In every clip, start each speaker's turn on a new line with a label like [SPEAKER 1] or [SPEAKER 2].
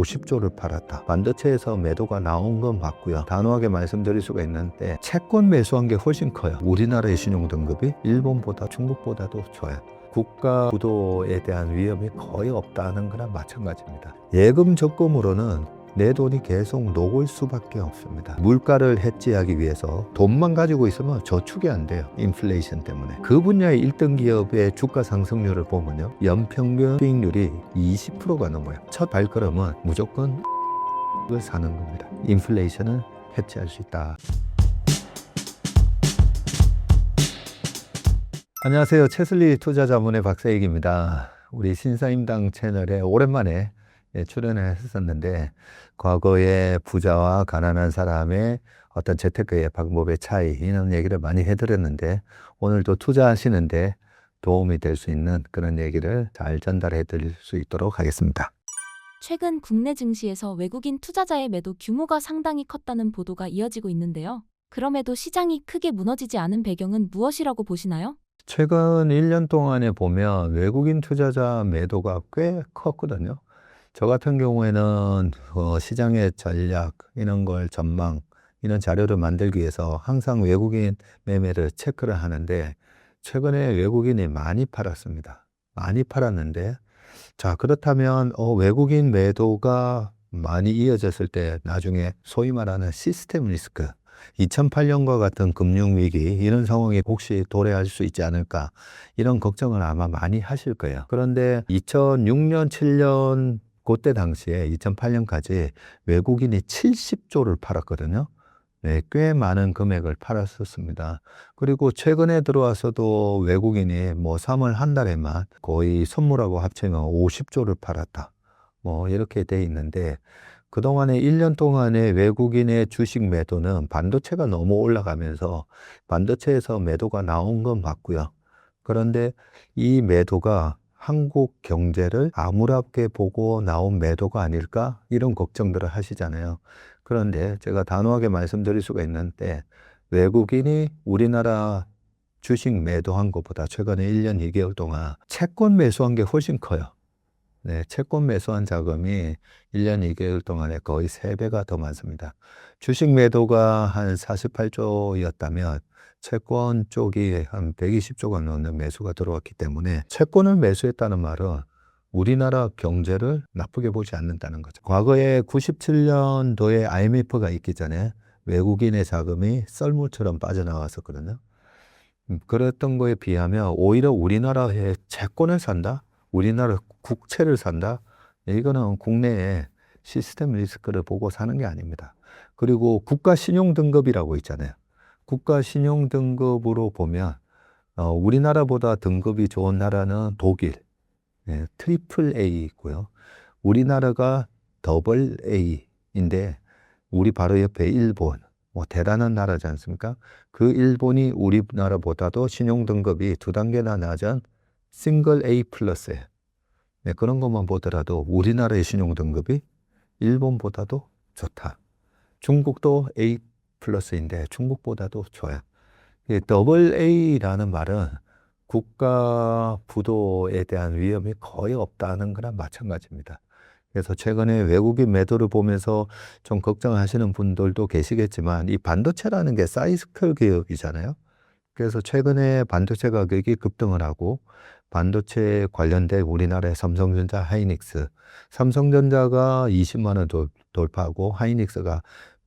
[SPEAKER 1] 50조를 팔았다. 반도체에서 매도가 나온 건 맞고요. 단호하게 말씀드릴 수가 있는데 채권 매수한 게 훨씬 커요. 우리나라의 신용 등급이 일본보다 중국보다도 좋아요. 국가 부도에 대한 위험이 거의 없다는 거랑 마찬가지입니다. 예금 적금으로는 내 돈이 계속 녹을 수밖에 없습니다. 물가를 해지하기 위해서 돈만 가지고 있으면 저축이 안 돼요. 인플레이션 때문에. 그 분야의 1등 기업의 주가 상승률을 보면요, 연평균 수익률이 20%가 넘어요. 첫 발걸음은 무조건 을 사는 겁니다. 인플레이션을 해치할 수 있다. 안녕하세요. 채슬리 투자자문의 박사익입니다. 우리 신사임당 채널에 오랜만에 출연을 했었는데, 과거에 부자와 가난한 사람의 어떤 재테크의 방법의 차이, 이런 얘기를 많이 해드렸는데, 오늘도 투자하시는데 도움이 될 수 있는 그런 얘기를 잘 전달해 드릴 수 있도록 하겠습니다.
[SPEAKER 2] 최근 국내 증시에서 외국인 투자자의 매도 규모가 상당히 컸다는 보도가 이어지고 있는데요. 그럼에도 시장이 크게 무너지지 않은 배경은 무엇이라고 보시나요?
[SPEAKER 1] 최근 1년 동안에 보면 외국인 투자자 매도가 꽤 컸거든요. 저 같은 경우에는 시장의 전략, 이런 걸 전망, 이런 자료를 만들기 위해서 항상 외국인 매매를 체크를 하는데, 최근에 외국인이 많이 팔았습니다. 많이 팔았는데, 자, 그렇다면 외국인 매도가 많이 이어졌을 때 나중에 소위 말하는 시스템 리스크, 2008년과 같은 금융위기, 이런 상황이 혹시 도래할 수 있지 않을까, 이런 걱정을 아마 많이 하실 거예요. 그런데 2006년, 7년 그때 당시에 2008년까지 외국인이 70조를 팔았거든요. 네, 꽤 많은 금액을 팔았었습니다. 그리고 최근에 들어와서도 외국인이 3월 한 달에만 거의 선물하고 합치면 50조를 팔았다. 이렇게 돼 있는데, 그동안에 1년 동안의 외국인의 주식 매도는 반도체가 너무 올라가면서 반도체에서 매도가 나온 건 맞고요. 그런데 이 매도가 한국 경제를 암울하게 보고 나온 매도가 아닐까, 이런 걱정들을 하시잖아요. 그런데 제가 단호하게 말씀드릴 수가 있는데, 외국인이 우리나라 주식 매도한 것보다 최근에 1년 2개월 동안 채권 매수한 게 훨씬 커요. 네, 채권 매수한 자금이 1년 2개월 동안에 거의 3배가 더 많습니다. 주식 매도가 한 48조였다면 채권 쪽이 한 120조가 넘는 매수가 들어왔기 때문에, 채권을 매수했다는 말은 우리나라 경제를 나쁘게 보지 않는다는 거죠. 과거에 97년도에 IMF가 있기 전에 외국인의 자금이 썰물처럼 빠져나왔었거든요. 그랬던 거에 비하면 오히려 우리나라의 채권을 산다? 우리나라 국채를 산다? 이거는 국내에 시스템 리스크를 보고 사는 게 아닙니다. 그리고 국가 신용 등급이라고 있잖아요. 국가 신용 등급으로 보면 우리나라보다 등급이 좋은 나라는 독일, 트리플 A 있고요. 우리나라가 더블 A인데 우리 바로 옆에 일본, 대단한 나라지 않습니까? 그 일본이 우리나라보다도 신용 등급이 2단계나 낮은 싱글 A 플러스예요. 네, 그런 것만 보더라도 우리나라의 신용 등급이 일본보다도 좋다. 중국도 A 플러스인데 중국보다도 좋아요. 더블 A라는 말은 국가 부도에 대한 위험이 거의 없다는 거랑 마찬가지입니다. 그래서 최근에 외국인 매도를 보면서 좀 걱정하시는 분들도 계시겠지만, 이 반도체라는 게 사이클 기업이잖아요. 그래서 최근에 반도체 가격이 급등을 하고, 반도체 관련된 우리나라의 삼성전자, 하이닉스, 삼성전자가 20만 원 돌파하고 하이닉스가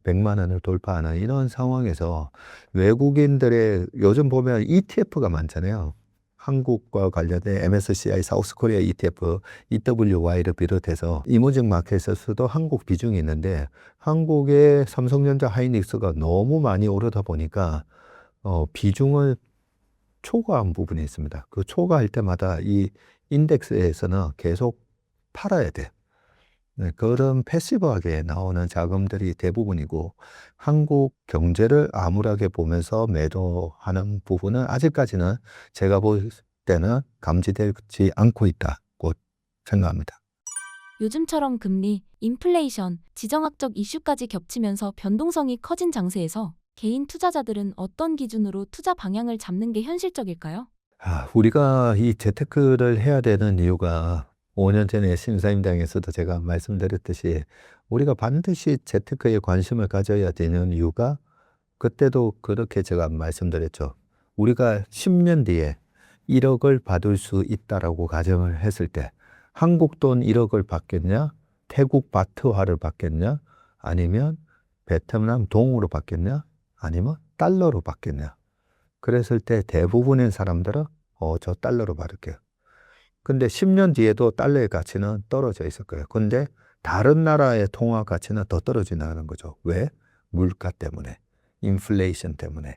[SPEAKER 1] 100만 원을 돌파하는 이런 상황에서 외국인들의, 요즘 보면 ETF가 많잖아요. 한국과 관련된 MSCI 사우스코리아 ETF, EWY를 비롯해서 이머징 마켓에서도 한국 비중이 있는데, 한국의 삼성전자, 하이닉스가 너무 많이 오르다 보니까 비중을 초과한 부분이 있습니다. 그 초과할 때마다 이 인덱스에서는 계속 팔아야 돼. 네, 그런 패시브하게 나오는 자금들이 대부분이고, 한국 경제를 암울하게 보면서 매도하는 부분은 아직까지는 제가 볼 때는 감지되지 않고 있다고 생각합니다.
[SPEAKER 2] 요즘처럼 금리, 인플레이션, 지정학적 이슈까지 겹치면서 변동성이 커진 장세에서 개인 투자자들은 어떤 기준으로 투자 방향을 잡는 게 현실적일까요?
[SPEAKER 1] 우리가 이 재테크를 해야 되는 이유가, 5년 전에 심사임당에서도 제가 말씀드렸듯이 우리가 반드시 재테크에 관심을 가져야 되는 이유가 그때도 그렇게 제가 말씀드렸죠. 우리가 10년 뒤에 1억을 받을 수 있다라고 가정을 했을 때 한국 돈 1억을 받겠냐? 태국 바트화를 받겠냐? 아니면 베트남 동으로 받겠냐? 아니면 달러로 받겠냐? 그랬을 때 대부분의 사람들은 저 달러로 받을게요. 근데 10년 뒤에도 달러의 가치는 떨어져 있을 거예요. 근데 다른 나라의 통화 가치는 더 떨어지는 거죠. 왜? 물가 때문에. 인플레이션 때문에.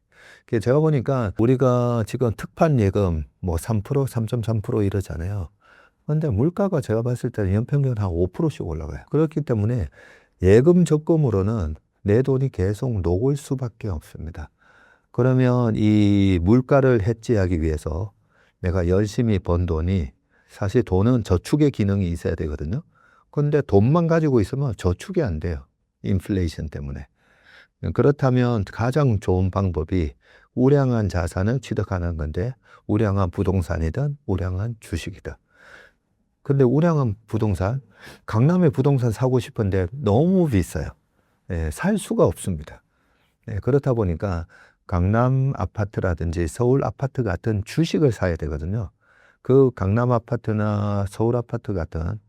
[SPEAKER 1] 제가 보니까 우리가 지금 특판 예금 뭐 3%, 3.3% 이러잖아요. 근데 물가가 제가 봤을 때는 연평균 한 5%씩 올라가요. 그렇기 때문에 예금 적금으로는 내 돈이 계속 녹을 수밖에 없습니다. 그러면 이 물가를 해지하기 위해서 내가 열심히 번 돈이 사실 돈은 저축의 기능이 있어야 되거든요. 근데 돈만 가지고 있으면 저축이 안 돼요. 인플레이션 때문에. 그렇다면 가장 좋은 방법이 우량한 자산을 취득하는 건데 우량한 부동산이든 우량한 주식이든. 근데 우량한 부동산, 강남에 부동산 사고 싶은데 너무 비싸요. 살 수가 없습니다. 그렇다 보니까 강남 아파트라든지 서울 아파트 같은 주식을 사야 되거든요. 그 강남 아파트나 서울 아파트 같은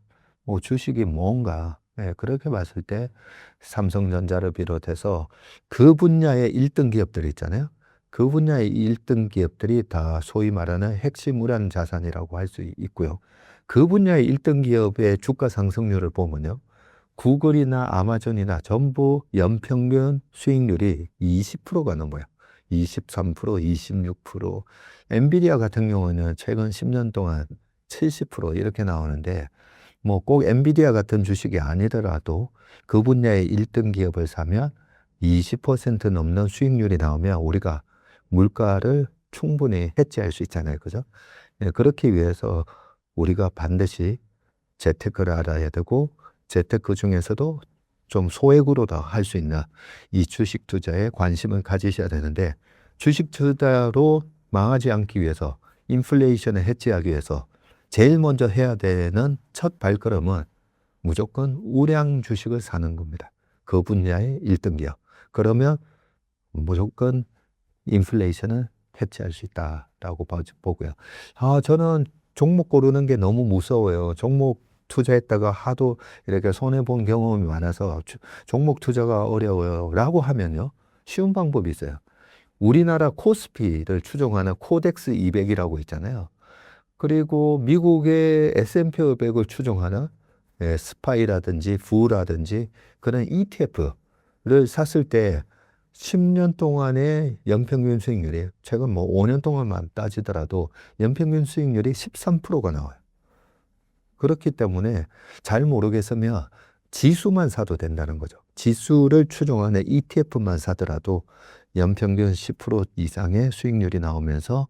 [SPEAKER 1] 주식이 뭔가 그렇게 봤을 때 삼성전자를 비롯해서 그 분야의 1등 기업들 있잖아요. 그 분야의 1등 기업들이 다 소위 말하는 핵심 우량 자산이라고 할 수 있고요. 그 분야의 1등 기업의 주가 상승률을 보면요. 구글이나 아마존이나 전부 연평균 수익률이 20%가 넘어요. 23%, 26%. 엔비디아 같은 경우는 최근 10년 동안 70% 이렇게 나오는데 뭐 꼭 엔비디아 같은 주식이 아니더라도 그 분야의 1등 기업을 사면 20% 넘는 수익률이 나오면 우리가 물가를 충분히 해지할 수 있잖아요. 그죠? 그렇기 위해서 우리가 반드시 재테크를 알아야 되고 재테크 중에서도 좀 소액으로도 할 수 있는 이 주식 투자에 관심을 가지셔야 되는데 주식 투자로 망하지 않기 위해서 인플레이션을 해지하기 위해서 제일 먼저 해야 되는 첫 발걸음은 무조건 우량 주식을 사는 겁니다. 그 분야의 1등 기업. 그러면 무조건 인플레이션을 해치할 수 있다라고 보고요. 저는 종목 고르는 게 너무 무서워요. 종목 투자했다가 하도 이렇게 손해본 경험이 많아서 종목 투자가 어려워요. 라고 하면요. 쉬운 방법이 있어요. 우리나라 코스피를 추종하는 코덱스 200이라고 있잖아요. 그리고 미국의 S&P 500을 추종하는 스파이라든지 부라든지 그런 ETF를 샀을 때 10년 동안의 연평균 수익률이 최근 뭐 5년 동안만 따지더라도 연평균 수익률이 13%가 나와요. 그렇기 때문에 잘 모르겠으면 지수만 사도 된다는 거죠. 지수를 추종하는 ETF만 사더라도 연평균 10% 이상의 수익률이 나오면서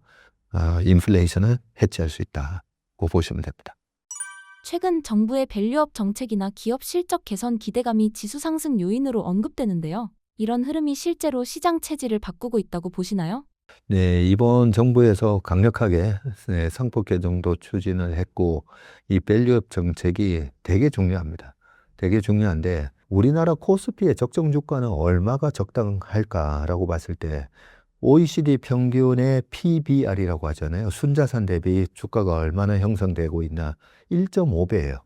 [SPEAKER 1] 인플레이션을 해치할 수 있다고 보시면 됩니다.
[SPEAKER 2] 최근 정부의 밸류업 정책이나 기업 실적 개선 기대감이 지수 상승 요인으로 언급되는데요. 이런 흐름이 실제로 시장 체질을 바꾸고 있다고 보시나요?
[SPEAKER 1] 네, 이번 정부에서 강력하게 상법 개정도 추진을 했고 이 밸류업 정책이 되게 중요합니다. 되게 중요한데 우리나라 코스피의 적정 주가는 얼마가 적당할까라고 봤을 때 OECD 평균의 PBR이라고 하잖아요. 순자산 대비 주가가 얼마나 형성되고 있나 1.5배예요.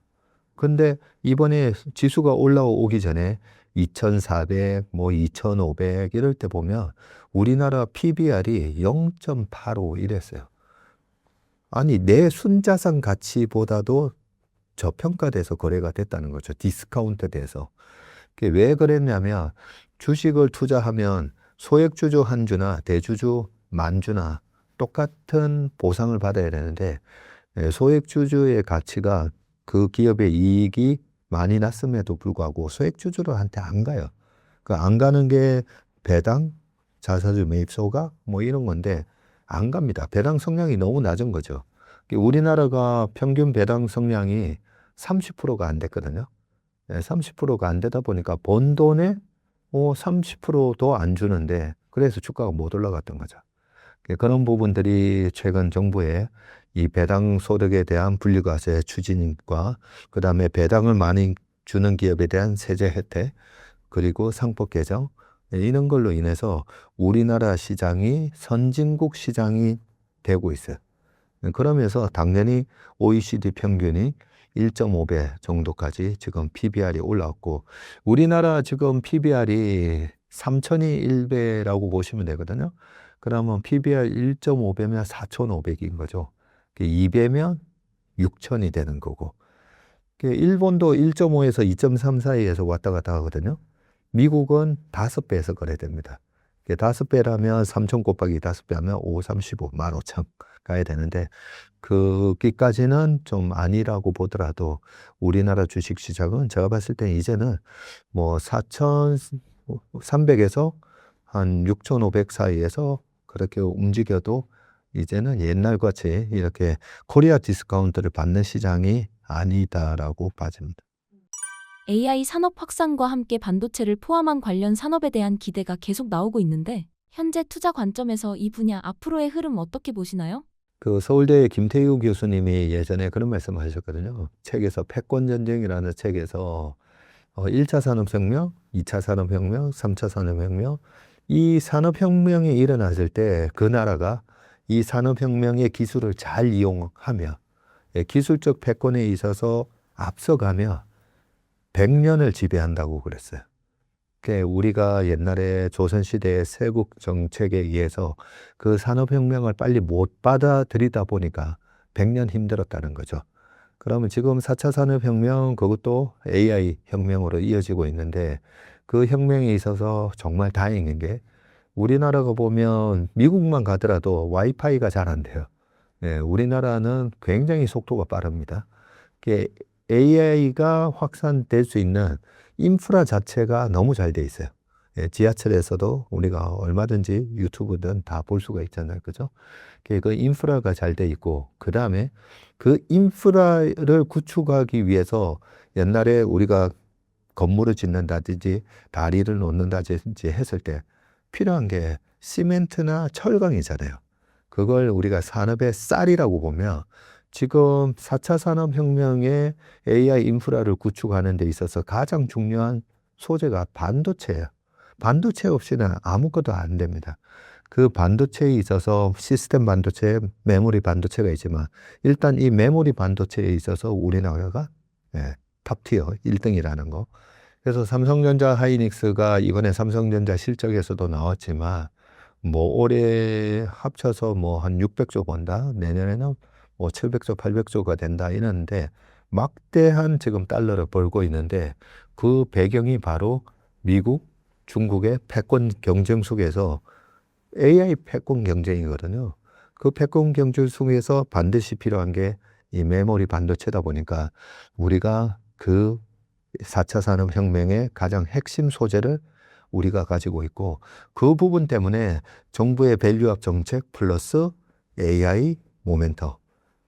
[SPEAKER 1] 근데 이번에 지수가 올라오기 전에 2,400, 뭐 2,500 이럴 때 보면 우리나라 PBR이 0.85 이랬어요. 아니, 내 순자산 가치보다도 저평가돼서 거래가 됐다는 거죠. 디스카운트 돼서. 그게 왜 그랬냐면 주식을 투자하면 소액주주 한 주나 대주주 만 주나 똑같은 보상을 받아야 되는데 소액주주의 가치가 그 기업의 이익이 많이 났음에도 불구하고 소액주주들한테 안 가요. 그 안 가는 게 배당, 자사주 매입소가 뭐 이런 건데 안 갑니다. 배당 성량이 너무 낮은 거죠. 우리나라가 평균 배당 성량이 30%가 안 됐거든요. 30%가 안 되다 보니까 번 돈에 30%도 안 주는데 그래서 주가가 못 올라갔던 거죠. 그런 부분들이 최근 정부의 이 배당 소득에 대한 분리과세 추진과 그다음에 배당을 많이 주는 기업에 대한 세제 혜택 그리고 상법 개정 이런 걸로 인해서 우리나라 시장이 선진국 시장이 되고 있어요. 그러면서 당연히 OECD 평균이 1.5배 정도까지 지금 PBR이 올라왔고 우리나라 지금 PBR이 3천이 1배라고 보시면 되거든요. 그러면 PBR 1.5배면 4,500인 거죠. 2배면 6천이 되는 거고 일본도 1.5에서 2.3 사이에서 왔다 갔다 하거든요. 미국은 5배에서 거래됩니다. 5배라면 3천 곱하기 5배 하면 5, 35, 15,000 가야 되는데 거기까지는 좀 아니라고 보더라도 우리나라 주식시장은 제가 봤을 때 이제는 뭐 4,300에서 한 6,500 사이에서 그렇게 움직여도 이제는 옛날같이 이렇게 코리아 디스카운트를 받는 시장이 아니다라고 봐집니다.
[SPEAKER 2] AI 산업 확산과 함께 반도체를 포함한 관련 산업에 대한 기대가 계속 나오고 있는데 현재 투자 관점에서 이 분야 앞으로의 흐름 어떻게 보시나요?
[SPEAKER 1] 서울대 김태우 교수님이 예전에 그런 말씀을 하셨거든요. 책에서 패권전쟁이라는 책에서 1차 산업혁명, 2차 산업혁명, 3차 산업혁명 이 산업혁명이 일어났을 때 그 나라가 이 산업혁명의 기술을 잘 이용하며 기술적 패권에 있어서 앞서가며 100년을 지배한다고 그랬어요. 우리가 옛날에 조선시대의 세국 정책에 의해서 그 산업혁명을 빨리 못 받아들이다 보니까 100년 힘들었다는 거죠. 그러면 지금 4차 산업혁명 그것도 AI 혁명으로 이어지고 있는데 그 혁명에 있어서 정말 다행인 게 우리나라가 보면 미국만 가더라도 와이파이가 잘 안 돼요. 우리나라는 굉장히 속도가 빠릅니다. AI가 확산될 수 있는 인프라 자체가 너무 잘 돼 있어요. 지하철에서도 우리가 얼마든지 유튜브든 다 볼 수가 있잖아요. 그죠? 그 인프라가 잘 돼 있고, 그 다음에 그 인프라를 구축하기 위해서 옛날에 우리가 건물을 짓는다든지 다리를 놓는다든지 했을 때 필요한 게 시멘트나 철강이잖아요. 그걸 우리가 산업의 쌀이라고 보면 지금 4차 산업혁명의 AI 인프라를 구축하는 데 있어서 가장 중요한 소재가 반도체예요. 반도체 없이는 아무것도 안 됩니다. 그 반도체에 있어서 시스템 반도체, 메모리 반도체가 있지만 일단 이 메모리 반도체에 있어서 우리나라가 탑티어 1등이라는 거. 그래서 삼성전자 하이닉스가 이번에 삼성전자 실적에서도 나왔지만 뭐 올해 합쳐서 뭐 한 600조 번다. 내년에는 뭐 700조, 800조가 된다 이러는데 막대한 지금 달러를 벌고 있는데 그 배경이 바로 미국, 중국의 패권 경쟁 속에서 AI 패권 경쟁이거든요. 그 패권 경쟁 속에서 반드시 필요한 게 이 메모리 반도체다 보니까 우리가 그 4차 산업혁명의 가장 핵심 소재를 우리가 가지고 있고 그 부분 때문에 정부의 밸류업 정책 플러스 AI 모멘텀.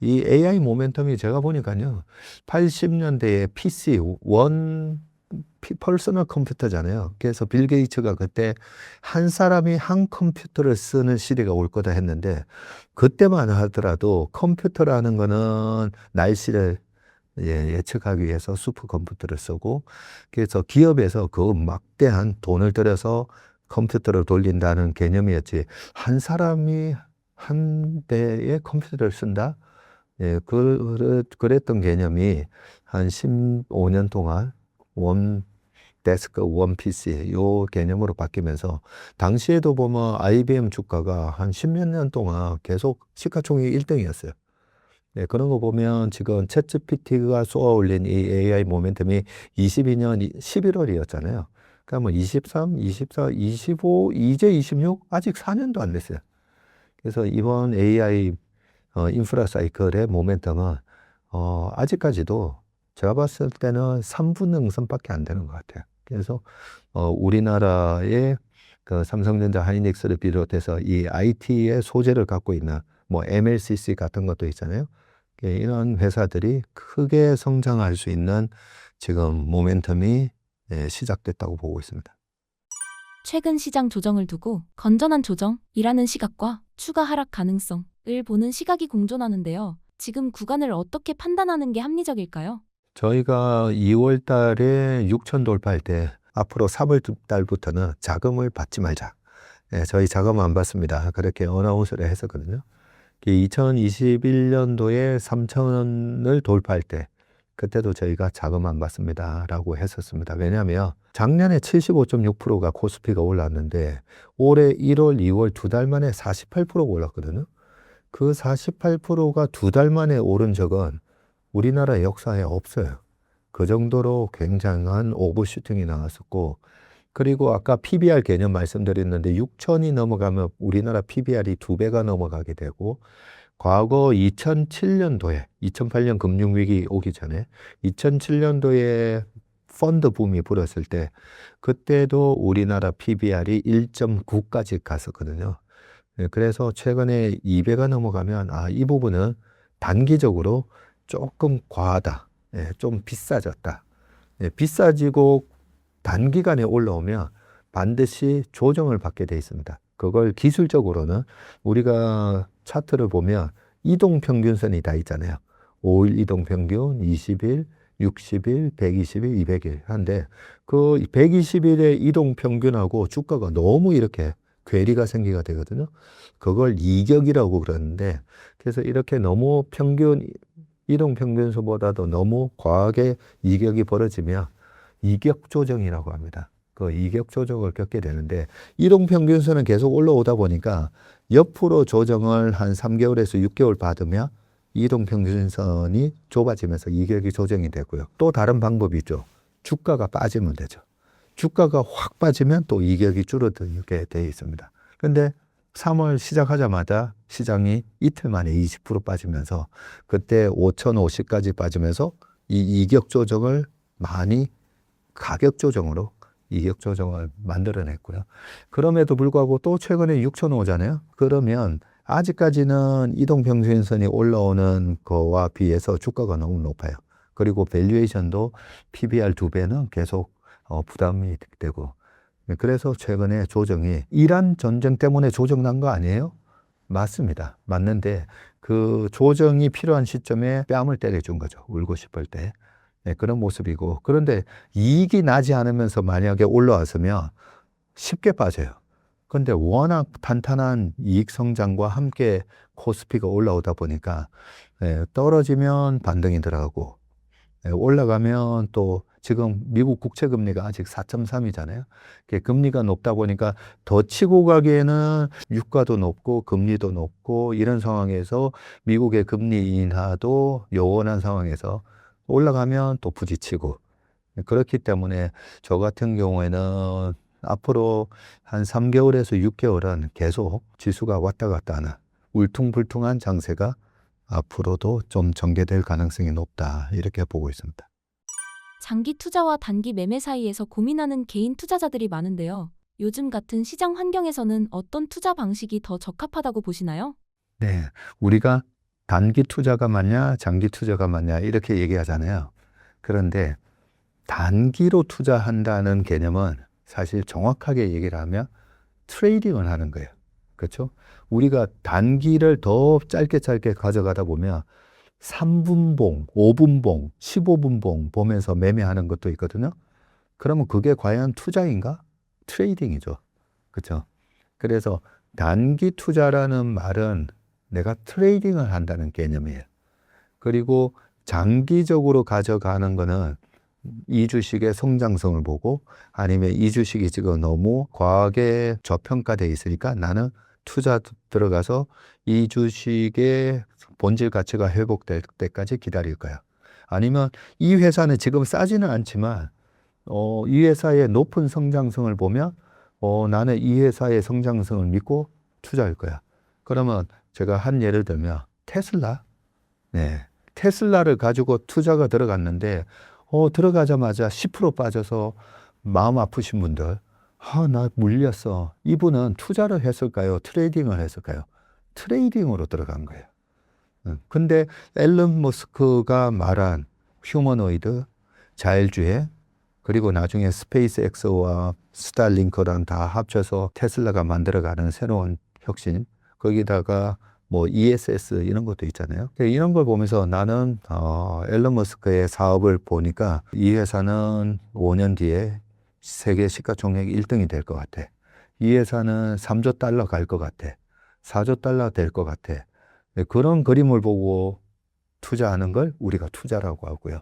[SPEAKER 1] 이 AI 모멘텀이 제가 보니까요. 80년대에 PC 원 퍼스널 컴퓨터잖아요. 그래서 빌 게이츠가 그때 한 사람이 한 컴퓨터를 쓰는 시대가 올 거다 했는데 그때만 하더라도 컴퓨터라는 거는 날씨를 예측하기 위해서 슈퍼컴퓨터를 쓰고 그래서 기업에서 그 막대한 돈을 들여서 컴퓨터를 돌린다는 개념이었지 한 사람이 한 대의 컴퓨터를 쓴다? 그랬던 개념이 한 15년 동안 원 데스크, 원 PC 요 개념으로 바뀌면서 당시에도 보면 IBM 주가가 한 10몇 년 동안 계속 시가총액 1등이었어요. 그런 거 보면 지금 챗GPT가 쏘아 올린 이 AI 모멘텀이 22년 11월이었잖아요. 그러니까 뭐 23, 24, 25, 이제 26 아직 4년도 안 됐어요. 그래서 이번 AI 인프라 사이클의 모멘텀은 아직까지도 제가 봤을 때는 3분 응선밖에 안 되는 것 같아요. 그래서 우리나라의 그 삼성전자 하이닉스를 비롯해서 이 IT의 소재를 갖고 있는 뭐 MLCC 같은 것도 있잖아요. 이런 회사들이 크게 성장할 수 있는 지금 모멘텀이 시작됐다고 보고 있습니다.
[SPEAKER 2] 최근 시장 조정을 두고 건전한 조정이라는 시각과 추가 하락 가능성을 보는 시각이 공존하는데요. 지금 구간을 어떻게 판단하는 게 합리적일까요?
[SPEAKER 1] 저희가 2월 달에 6천 돌파할 때 앞으로 3월 달부터는 자금을 받지 말자. 예, 저희 자금 안 받습니다. 그렇게 어나운스를 했었거든요. 2021년도에 3천을 돌파할 때 그때도 저희가 자금 안 받습니다 라고 했었습니다. 왜냐하면 작년에 75.6%가 코스피가 올랐는데 올해 1월, 2월 두 달 만에 48%가 올랐거든요. 그 48%가 두 달 만에 오른 적은 우리나라 역사에 없어요. 그 정도로 굉장한 오버슈팅이 나왔었고, 그리고 아까 PBR 개념 말씀드렸는데 6천이 넘어가면 우리나라 PBR이 2배가 넘어가게 되고, 과거 2007년도에 2008년 금융위기 오기 전에 2007년도에 펀드 붐이 불었을 때 그때도 우리나라 PBR이 1.9까지 갔었거든요. 예, 그래서 최근에 2배가 넘어가면 이 부분은 단기적으로 조금 과하다. 예, 좀 비싸졌다. 예, 비싸지고 단기간에 올라오면 반드시 조정을 받게 돼 있습니다. 그걸 기술적으로는 우리가 차트를 보면 이동평균선이 다 있잖아요. 5일 이동평균, 20일, 60일, 120일, 200일 한데 그 120일의 이동평균하고 주가가 너무 이렇게 괴리가 생기게 되거든요. 그걸 이격이라고 그러는데 그래서 이렇게 너무 이동평균선보다도 너무 과하게 이격이 벌어지면 이격 조정이라고 합니다. 그 이격 조정을 겪게 되는데 이동평균선은 계속 올라오다 보니까 옆으로 조정을 한 3개월에서 6개월 받으면 이동평균선이 좁아지면서 이격이 조정이 되고요. 또 다른 방법이 있죠. 주가가 빠지면 되죠. 주가가 확 빠지면 또 이격이 줄어들게 되어 있습니다. 근데 3월 시작하자마자 시장이 이틀 만에 20% 빠지면서 그때 5,050까지 빠지면서 이 이격 조정을 많이 가격 조정으로 이격 조정을 만들어냈고요. 그럼에도 불구하고 또 최근에 6천 오잖아요. 그러면 아직까지는 이동평균선이 올라오는 거와 비해서 주가가 너무 높아요. 그리고 밸류에이션도 PBR 2배는 계속 부담이 되고 그래서 최근에 조정이 이란 전쟁 때문에 조정난 거 아니에요? 맞습니다. 맞는데 그 조정이 필요한 시점에 뺨을 때려준 거죠. 울고 싶을 때. 네, 그런 모습이고 그런데 이익이 나지 않으면서 만약에 올라왔으면 쉽게 빠져요. 그런데 워낙 탄탄한 이익 성장과 함께 코스피가 올라오다 보니까 떨어지면 반등이 들어가고 올라가면 또 지금 미국 국채 금리가 아직 4.3이잖아요. 금리가 높다 보니까 더 치고 가기에는 유가도 높고 금리도 높고 이런 상황에서 미국의 금리 인하도 요원한 상황에서 올라가면 또 부딪히고 그렇기 때문에 저 같은 경우에는 앞으로 한 3개월에서 6개월은 계속 지수가 왔다 갔다 하는 울퉁불퉁한 장세가 앞으로도 좀 전개될 가능성이 높다 이렇게 보고 있습니다.
[SPEAKER 2] 장기 투자와 단기 매매 사이에서 고민하는 개인 투자자들이 많은데요. 요즘 같은 시장 환경에서는 어떤 투자 방식이 더 적합하다고 보시나요?
[SPEAKER 1] 네, 우리가 단기 투자가 맞냐, 장기 투자가 맞냐 이렇게 얘기하잖아요. 그런데 단기로 투자한다는 개념은 사실 정확하게 얘기를 하면 트레이딩을 하는 거예요. 그렇죠? 우리가 단기를 더 짧게 가져가다 보면 3분봉, 5분봉, 15분봉 보면서 매매하는 것도 있거든요. 그러면 그게 과연 투자인가? 트레이딩이죠. 그렇죠? 그래서 단기 투자라는 말은 내가 트레이딩을 한다는 개념이에요. 그리고 장기적으로 가져가는 거는 이 주식의 성장성을 보고 아니면 이 주식이 지금 너무 과하게 저평가되어 있으니까 나는 투자 들어가서 이 주식의 본질 가치가 회복될 때까지 기다릴 거야. 아니면 이 회사는 지금 싸지는 않지만 이 회사의 높은 성장성을 보면 나는 이 회사의 성장성을 믿고 투자할 거야. 그러면 제가 한 예를 들면 테슬라. 네. 테슬라를 가지고 투자가 들어갔는데 들어가자마자 10% 빠져서 마음 아프신 분들 나 물렸어. 이분은 투자를 했을까요? 트레이딩을 했을까요? 트레이딩으로 들어간 거예요. 근데 앨런 머스크가 말한 휴머노이드, 자율주행, 그리고 나중에 스페이스X와 스타링크랑 다 합쳐서 테슬라가 만들어가는 새로운 혁신, 거기다가 뭐 ESS 이런 것도 있잖아요. 이런 걸 보면서 나는 앨런 머스크의 사업을 보니까 이 회사는 5년 뒤에 세계 시가총액 1등이 될 것 같아. 이 회사는 3조 달러 갈 것 같아. 4조 달러 될 것 같아. 그런 그림을 보고 투자하는 걸 우리가 투자라고 하고요.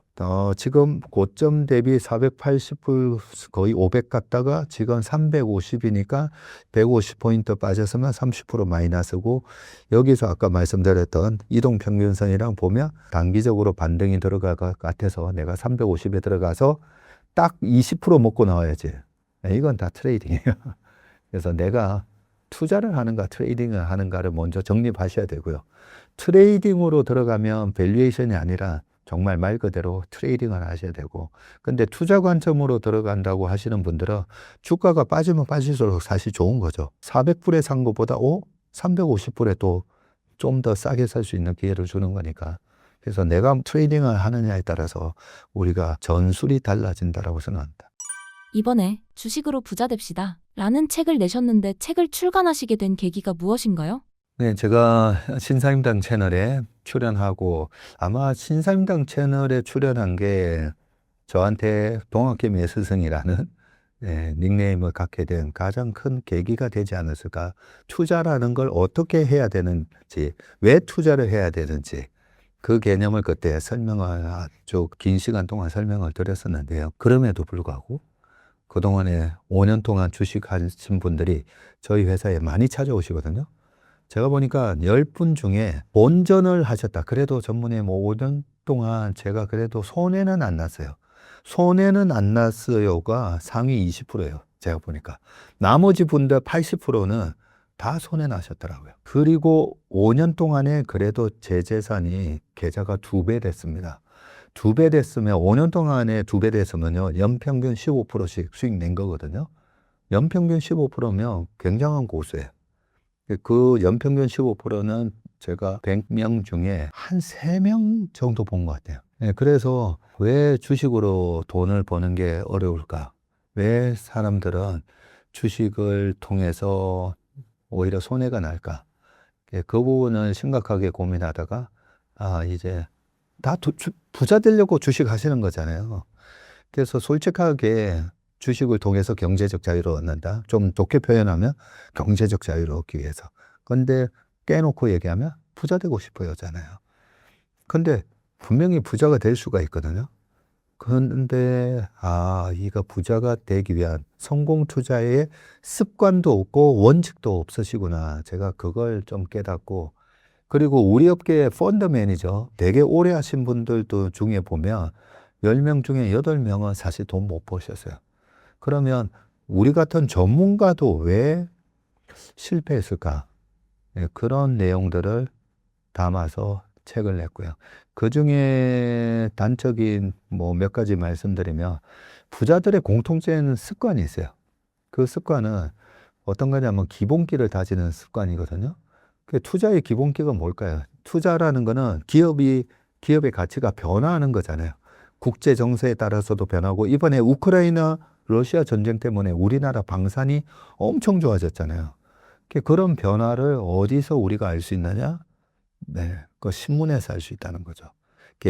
[SPEAKER 1] 지금 고점 대비 480불 거의 500 갔다가 지금 350이니까 150포인트 빠졌으면 30% 마이너스고, 여기서 아까 말씀드렸던 이동평균선이랑 보면 단기적으로 반등이 들어갈 것 같아서 내가 350에 들어가서 딱 20% 먹고 나와야지. 이건 다 트레이딩이에요. 그래서 내가 투자를 하는가 트레이딩을 하는가를 먼저 정립하셔야 되고요. 트레이딩으로 들어가면 밸류에이션이 아니라 정말 말 그대로 트레이딩을 하셔야 되고, 근데 투자 관점으로 들어간다고 하시는 분들은 주가가 빠지면 빠질수록 사실 좋은 거죠. 400불에 산 것보다 350불에 또 좀 더 싸게 살 수 있는 기회를 주는 거니까. 그래서 내가 트레이딩을 하느냐에 따라서 우리가 전술이 달라진다라고 생각합니다.
[SPEAKER 2] 이번에 주식으로 부자 됩시다 라는 책을 내셨는데 책을 출간하시게 된 계기가 무엇인가요?
[SPEAKER 1] 네, 제가 신사임당 채널에 출연하고, 아마 신사임당 채널에 출연한 게 저한테 동학개미의 스승이라는 닉네임을 갖게 된 가장 큰 계기가 되지 않았을까. 투자라는 걸 어떻게 해야 되는지, 왜 투자를 해야 되는지, 그 개념을 그때 설명을 아주 긴 시간 동안 설명을 드렸었는데요. 그럼에도 불구하고 그동안에 5년 동안 주식하신 분들이 저희 회사에 많이 찾아오시거든요. 제가 보니까 10분 중에 본전을 하셨다. 그래도 전문에 뭐 5년 동안 제가 그래도 손해는 안 났어요. 손해는 안 났어요가 상위 20%예요. 제가 보니까. 나머지 분들 80%는 다 손해 나셨더라고요. 그리고 5년 동안에 그래도 제 재산이 계좌가 2배 됐습니다. 2배 됐으면 5년 동안에 2배 됐으면요. 연평균 15%씩 수익 낸 거거든요. 연평균 15%면 굉장한 고수예요. 그 연평균 15%는 제가 100명 중에 한 3명 정도 본 것 같아요. 그래서 왜 주식으로 돈을 버는 게 어려울까? 왜 사람들은 주식을 통해서 오히려 손해가 날까? 그 부분을 심각하게 고민하다가, 이제 다 부자 되려고 주식 하시는 거잖아요. 그래서 솔직하게 주식을 통해서 경제적 자유를 얻는다. 좀 좋게 표현하면 경제적 자유를 얻기 위해서. 근데 깨놓고 얘기하면 부자 되고 싶어요잖아요. 근데 분명히 부자가 될 수가 있거든요. 그런데 이거 부자가 되기 위한 성공 투자의 습관도 없고 원칙도 없으시구나. 제가 그걸 좀 깨닫고, 그리고 우리 업계의 펀드 매니저 되게 오래 하신 분들도 중에 보면 10명 중에 8명은 사실 돈 못 버셨어요. 그러면 우리 같은 전문가도 왜 실패했을까? 그런 내용들을 담아서 책을 냈고요. 그 중에 단적인 뭐 몇 가지 말씀드리면, 부자들의 공통된 습관이 있어요. 그 습관은 어떤 거냐면 기본기를 다지는 습관이거든요. 그 투자의 기본기가 뭘까요? 투자라는 거는 기업의 가치가 변화하는 거잖아요. 국제 정세에 따라서도 변하고, 이번에 우크라이나 러시아 전쟁 때문에 우리나라 방산이 엄청 좋아졌잖아요. 그런 변화를 어디서 우리가 알 수 있느냐? 네, 그 신문에서 알 수 있다는 거죠.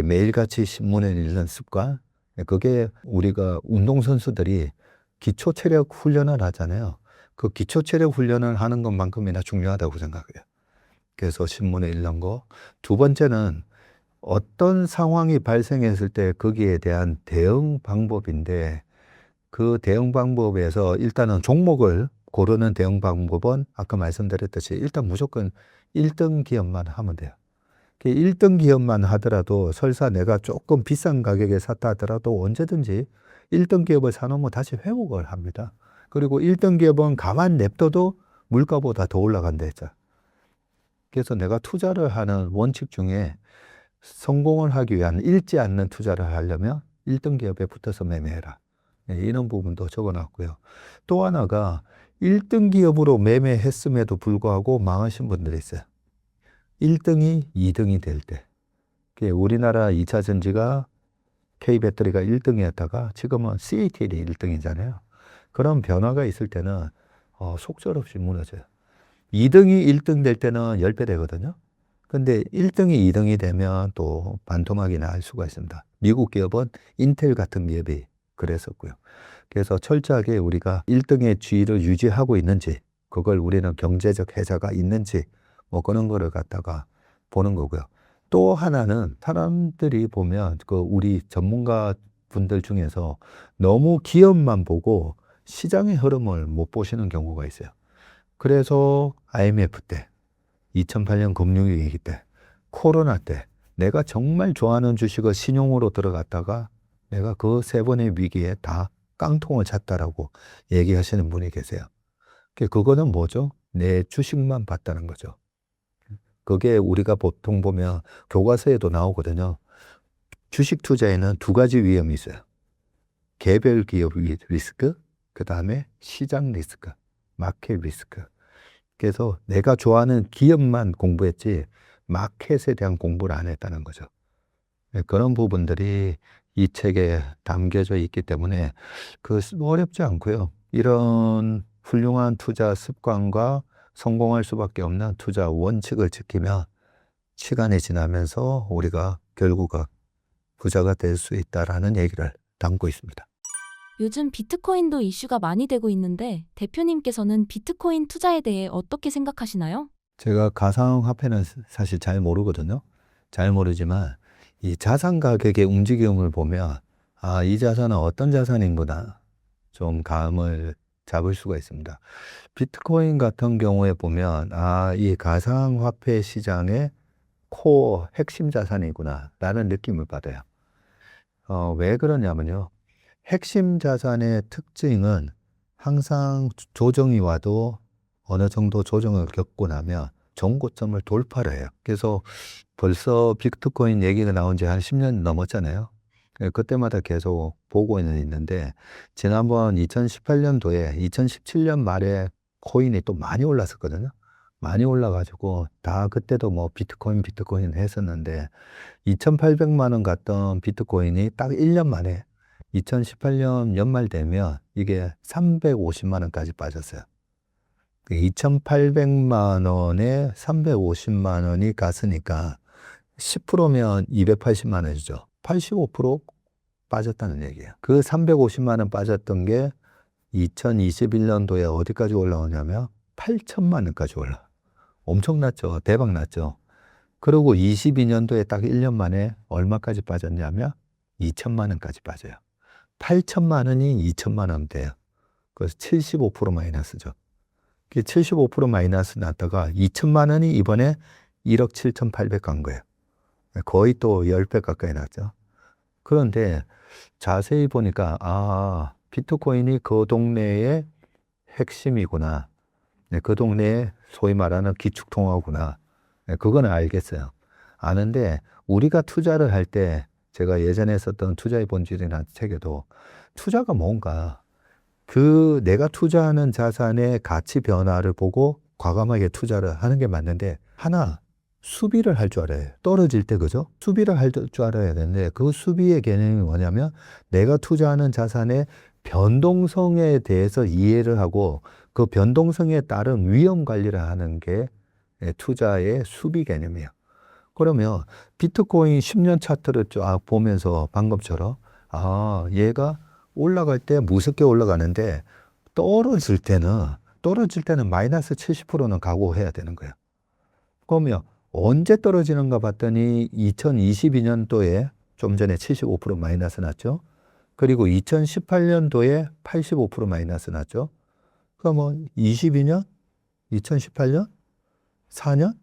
[SPEAKER 1] 매일같이 신문을 읽는 습관, 그게 우리가 운동선수들이 기초체력 훈련을 하잖아요. 그 기초체력 훈련을 하는 것만큼이나 중요하다고 생각해요. 그래서 신문을 읽는 거. 두 번째는 어떤 상황이 발생했을 때 거기에 대한 대응 방법인데, 그 대응 방법에서 일단은 종목을 고르는 대응 방법은 아까 말씀드렸듯이 일단 무조건 1등 기업만 하면 돼요. 1등 기업만 하더라도, 설사 내가 조금 비싼 가격에 샀다 하더라도 언제든지 1등 기업을 사놓으면 다시 회복을 합니다. 그리고 1등 기업은 가만 냅둬도 물가보다 더 올라간다 했죠. 그래서 내가 투자를 하는 원칙 중에 성공을 하기 위한 잃지 않는 투자를 하려면 1등 기업에 붙어서 매매해라. 이런 부분도 적어놨고요. 또 하나가 1등 기업으로 매매했음에도 불구하고 망하신 분들이 있어요. 1등이 2등이 될 때. 우리나라 2차 전지가 K배터리가 1등이었다가 지금은 CATL이 1등이잖아요. 그런 변화가 있을 때는 속절없이 무너져요. 2등이 1등 될 때는 10배 되거든요. 근데 1등이 2등이 되면 또 반토막이 날 수가 있습니다. 미국 기업은 인텔 같은 기업이 그랬었고요. 그래서 철저하게 우리가 1등의 지위를 유지하고 있는지, 그걸 우리는 경제적 혜자가 있는지, 뭐 그런 거를 갖다가 보는 거고요. 또 하나는 사람들이 보면 그 우리 전문가 분들 중에서 너무 기업만 보고 시장의 흐름을 못 보시는 경우가 있어요. 그래서 IMF 때, 2008년 금융위기 때, 코로나 때 내가 정말 좋아하는 주식을 신용으로 들어갔다가 내가 그 세 번의 위기에 다 깡통을 찼다라고 얘기하시는 분이 계세요. 그거는 뭐죠? 내 주식만 봤다는 거죠. 그게 우리가 보통 보면 교과서에도 나오거든요. 주식 투자에는 두 가지 위험이 있어요. 개별 기업 리스크, 그 다음에 시장 리스크, 마켓 리스크. 그래서 내가 좋아하는 기업만 공부했지 마켓에 대한 공부를 안 했다는 거죠. 그런 부분들이 이 책에 담겨져 있기 때문에 어렵지 않고요. 이런 훌륭한 투자 습관과 성공할 수밖에 없는 투자 원칙을 지키면 시간이 지나면서 우리가 결국은 부자가 될 수 있다라는 얘기를 담고 있습니다.
[SPEAKER 2] 요즘 비트코인도 이슈가 많이 되고 있는데 대표님께서는 비트코인 투자에 대해 어떻게 생각하시나요?
[SPEAKER 1] 제가 가상화폐는 사실 잘 모르거든요. 잘 모르지만 이 자산 가격의 움직임을 보면 이 자산은 어떤 자산인구나 좀 감을 잡을 수가 있습니다. 비트코인 같은 경우에 보면 이 가상화폐 시장의 코어 핵심 자산이구나 라는 느낌을 받아요. 왜 그러냐면요. 핵심 자산의 특징은 항상 조정이 와도 어느 정도 조정을 겪고 나면 정고점을 돌파를 해요. 그래서 벌써 비트코인 얘기가 나온 지 한 10년 넘었잖아요. 그때마다 계속 보고는 있는데 지난번 2018년도에 2017년 말에 코인이 또 많이 올랐었거든요. 많이 올라가지고 다 그때도 뭐 비트코인 했었는데 2,800만 원 갔던 비트코인이 딱 1년 만에 2018년 연말 되면 이게 350만 원까지 빠졌어요. 2,800만 원에 350만 원이 갔으니까 10%면 280만 원이죠. 85% 빠졌다는 얘기예요. 그 350만 원 빠졌던 게 2021년도에 어디까지 올라오냐면 8천만 원까지 올라. 엄청났죠. 대박 났죠. 그리고 22년도에 딱 1년 만에 얼마까지 빠졌냐면 2천만 원까지 빠져요. 8천만 원이 2천만 원 돼요. 그래서 75% 마이너스죠. 75% 마이너스 났다가 2천만 원이 이번에 1억 7,800 간 거예요. 거의 또 10배 가까이 났죠. 그런데 자세히 보니까 비트코인이 그 동네의 핵심이구나. 그 동네의 소위 말하는 기축통화구나. 그거는 알겠어요. 아는데 우리가 투자를 할 때 제가 예전에 썼던 투자의 본질이라는 책에도 투자가 뭔가 내가 투자하는 자산의 가치 변화를 보고 과감하게 투자를 하는 게 맞는데 하나 수비를 할 줄 알아요. 떨어질 때 그죠? 수비를 할 줄 알아야 되는데 그 수비의 개념이 뭐냐면 내가 투자하는 자산의 변동성에 대해서 이해를 하고 그 변동성에 따른 위험 관리를 하는 게 투자의 수비 개념이에요. 그러면 비트코인 10년 차트를 쫙 보면서 방금처럼 얘가 올라갈 때 무섭게 올라가는데 떨어질 때는 마이너스 70%는 각오해야 되는 거예요. 그러면 언제 떨어지는가 봤더니 2022년도에 좀 전에 75% 마이너스 났죠. 그리고 2018년도에 85% 마이너스 났죠. 그러면 22년, 2018년, 4년?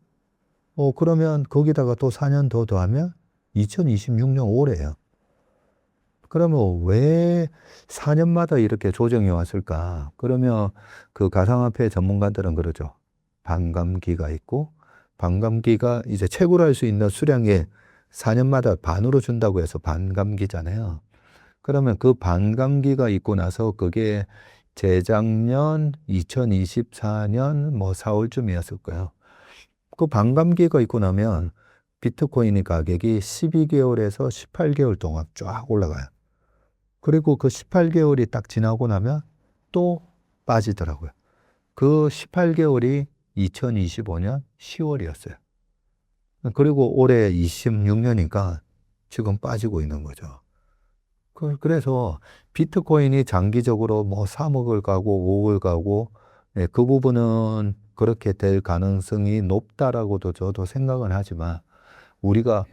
[SPEAKER 1] 그러면 거기다가 또 4년 더 더하면 2026년 올해예요. 그러면 왜 4년마다 이렇게 조정이 왔을까? 그러면 그 가상화폐 전문가들은 그러죠. 반감기가 있고, 반감기가 이제 채굴할 수 있는 수량의 4년마다 반으로 준다고 해서 반감기잖아요. 그러면 그 반감기가 있고 나서 그게 재작년 2024년 4월쯤이었을 거예요. 그 반감기가 있고 나면 비트코인 가격이 12개월에서 18개월 동안 쫙 올라가요. 그리고 그 18개월이 딱 지나고 나면 또 빠지더라고요. 그 18개월이 2025년 10월이었어요. 그리고 올해 26년이니까 지금 빠지고 있는 거죠. 그래서 비트코인이 장기적으로 뭐 3억을 가고 5억을 가고 그 부분은 그렇게 될 가능성이 높다라고도 저도 생각은 하지만 우리가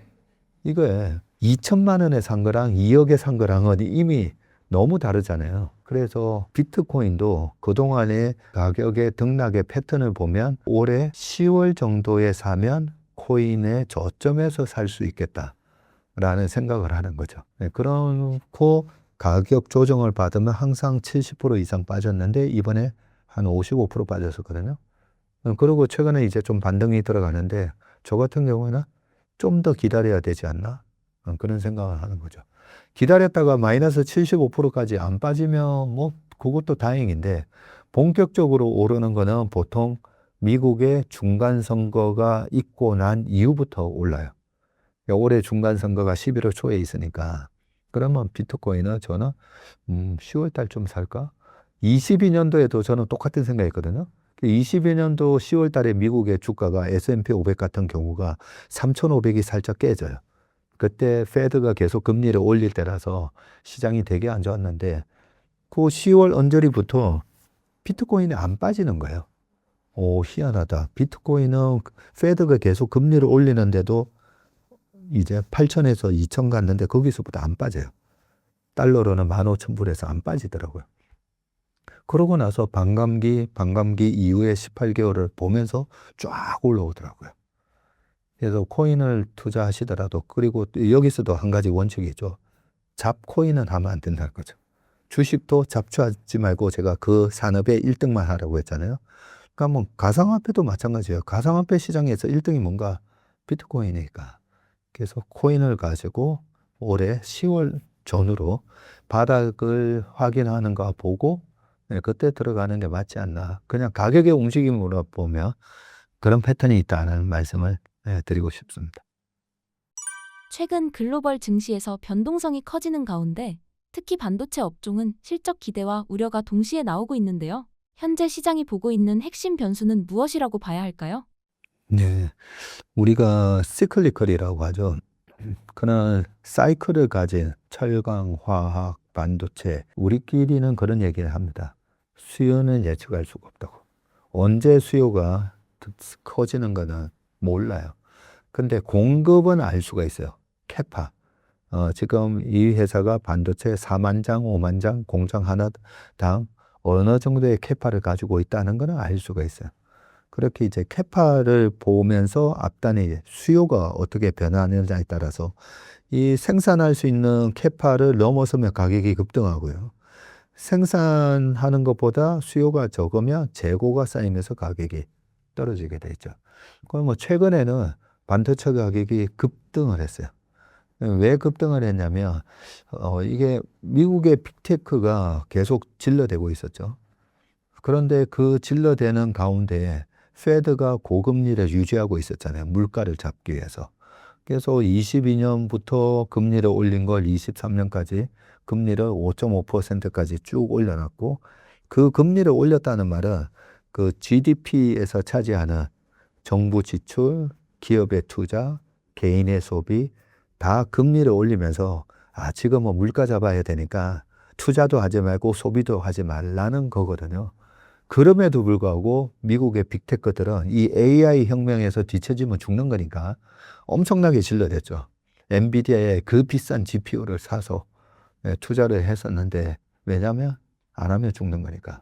[SPEAKER 1] 이거에 2천만 원에 산 거랑 2억에 산 거랑은 이미 너무 다르잖아요. 그래서 비트코인도 그동안의 가격의 등락의 패턴을 보면 올해 10월 정도에 사면 코인의 저점에서 살 수 있겠다라는 생각을 하는 거죠. 그렇고 가격 조정을 받으면 항상 70% 이상 빠졌는데 이번에 한 55% 빠졌었거든요. 그리고 최근에 이제 좀 반등이 들어가는데 저 같은 경우에는 좀 더 기다려야 되지 않나? 그런 생각을 하는 거죠. 기다렸다가 마이너스 75%까지 안 빠지면 뭐 그것도 다행인데 본격적으로 오르는 거는 보통 미국의 중간 선거가 있고 난 이후부터 올라요. 그러니까 올해 중간 선거가 11월 초에 있으니까 그러면 비트코인은 저는 10월 달쯤 살까? 22년도에도 저는 똑같은 생각했거든요. 22년도 10월 달에 미국의 주가가 S&P 500 같은 경우가 3,500이 살짝 깨져요. 그때 페드가 계속 금리를 올릴 때라서 시장이 되게 안 좋았는데 그 10월 언저리부터 비트코인이 안 빠지는 거예요. 오, 희한하다. 비트코인은 페드가 계속 금리를 올리는데도 이제 8천에서 2천 갔는데 거기서부터 안 빠져요. 달러로는 15,000불에서 안 빠지더라고요. 그러고 나서 반감기 이후에 18개월을 보면서 쫙 올라오더라고요. 그래서 코인을 투자하시더라도 그리고 여기서도 한 가지 원칙이 있죠. 잡코인은 하면 안 된다는 거죠. 주식도 잡초하지 말고 제가 그 산업의 1등만 하라고 했잖아요. 그러니까 뭐 가상화폐도 마찬가지예요. 가상화폐 시장에서 1등이 뭔가 비트코인이니까. 그래서 코인을 가지고 올해 10월 전후로 바닥을 확인하는 거 보고 그때 들어가는 게 맞지 않나. 그냥 가격의 움직임으로 보면 그런 패턴이 있다는 말씀을 드리고 싶습니다.
[SPEAKER 2] 최근 글로벌 증시에서 변동성이 커지는 가운데 특히 반도체 업종은 실적 기대와 우려가 동시에 나오고 있는데요. 현재 시장이 보고 있는 핵심 변수는 무엇이라고 봐야 할까요?
[SPEAKER 1] 네, 우리가 시클리컬이라고 하죠. 그런 사이클을 가진 철강, 화학, 반도체, 우리끼리는 그런 얘기를 합니다. 수요는 예측할 수가 없다고. 언제 수요가 커지는 거는 몰라요. 근데 공급은 알 수가 있어요. 캐파. 지금 이 회사가 반도체 4만 장, 5만 장 공장 하나당 어느 정도의 캐파를 가지고 있다는 거는 알 수가 있어요. 그렇게 이제 캐파를 보면서 앞단의 수요가 어떻게 변하느냐에 따라서 이 생산할 수 있는 캐파를 넘어서면 가격이 급등하고요. 생산하는 것보다 수요가 적으면 재고가 쌓이면서 가격이 떨어지게 되죠. 그럼 뭐 최근에는 반도체 가격이 급등을 했어요. 왜 급등을 했냐면 이게 미국의 빅테크가 계속 질러대고 있었죠. 그런데 그 질러대는 가운데 페드가 고금리를 유지하고 있었잖아요. 물가를 잡기 위해서. 그래서 22년부터 금리를 올린 걸 23년까지 금리를 5.5%까지 쭉 올려놨고 그 금리를 올렸다는 말은 그 GDP에서 차지하는 정부 지출, 기업의 투자, 개인의 소비 다 금리를 올리면서 지금은 물가 잡아야 되니까 투자도 하지 말고 소비도 하지 말라는 거거든요. 그럼에도 불구하고 미국의 빅테크들은 이 AI 혁명에서 뒤처지면 죽는 거니까 엄청나게 질러댔죠. 엔비디아의 그 비싼 GPU를 사서 투자를 했었는데 왜냐하면 안 하면 죽는 거니까.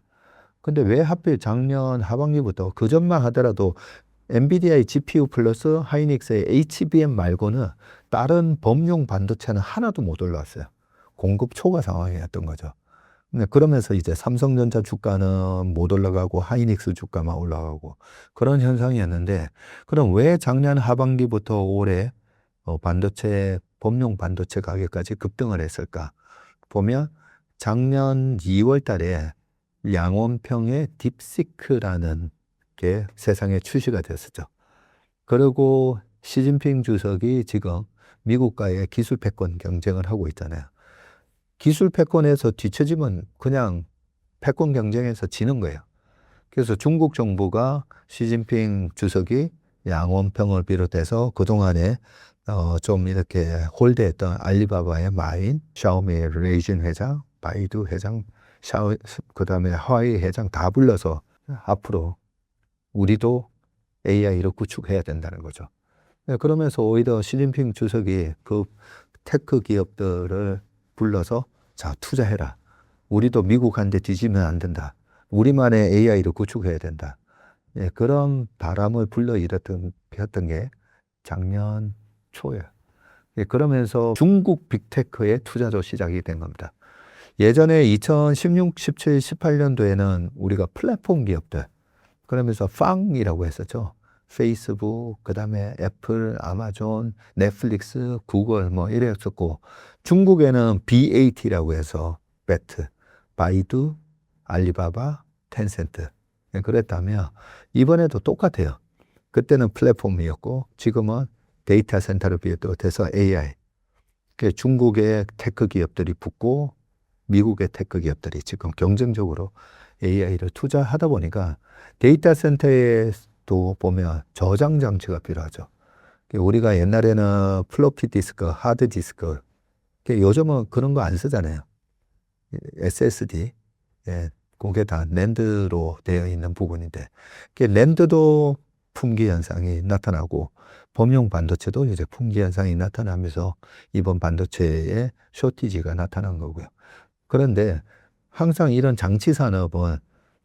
[SPEAKER 1] 근데 왜 하필 작년 하반기부터 그 전만 하더라도 엔비디아의 GPU 플러스 하이닉스의 HBM 말고는 다른 범용 반도체는 하나도 못 올라왔어요. 공급 초과 상황이었던 거죠. 그러면서 이제 삼성전자 주가는 못 올라가고 하이닉스 주가만 올라가고 그런 현상이었는데 그럼 왜 작년 하반기부터 올해 반도체 범용 반도체 가격까지 급등을 했을까? 보면 작년 2월 달에 양원평의 딥시크라는 게 세상에 출시가 됐었죠. 그리고 시진핑 주석이 지금 미국과의 기술 패권 경쟁을 하고 있잖아요. 기술 패권에서 뒤처지면 그냥 패권 경쟁에서 지는 거예요. 그래서 중국 정부가 시진핑 주석이 양원평을 비롯해서 그동안에 좀 이렇게 홀대했던 알리바바의 마인, 샤오미의 레이진 회장, 바이두 회장, 그다음에 화웨이 회장 다 불러서 앞으로 우리도 AI를 구축해야 된다는 거죠. 그러면서 오히려 시진핑 주석이 그 테크 기업들을 불러서 자, 투자해라. 우리도 미국한테 뒤지면 안 된다. 우리만의 AI를 구축해야 된다. 예, 그런 바람을 불러일으켰던 게 작년 초예요. 예, 그러면서 중국 빅테크의 투자도 시작이 된 겁니다. 예전에 2016, 17, 18년도에는 우리가 플랫폼 기업들, 그러면서 팡이라고 했었죠. 페이스북, 그 다음에 애플, 아마존, 넷플릭스, 구글 뭐 이랬었고, 중국에는 BAT라고 해서 배트, 바이두, 알리바바, 텐센트. 그랬다면 이번에도 똑같아요. 그때는 플랫폼이었고 지금은 데이터 센터를 비롯해서 AI. 중국의 테크 기업들이 붙고 미국의 테크 기업들이 지금 경쟁적으로 AI를 투자하다 보니까 데이터 센터에도 보면 저장 장치가 필요하죠. 우리가 옛날에는 플로피 디스크, 하드 디스크, 요즘은 그런 거 안 쓰잖아요. SSD, 예, 그게 다 랜드로 되어 있는 부분인데, 랜드도 품귀 현상이 나타나고 범용 반도체도 이제 품귀 현상이 나타나면서 이번 반도체에 쇼티지가 나타난 거고요. 그런데 항상 이런 장치 산업은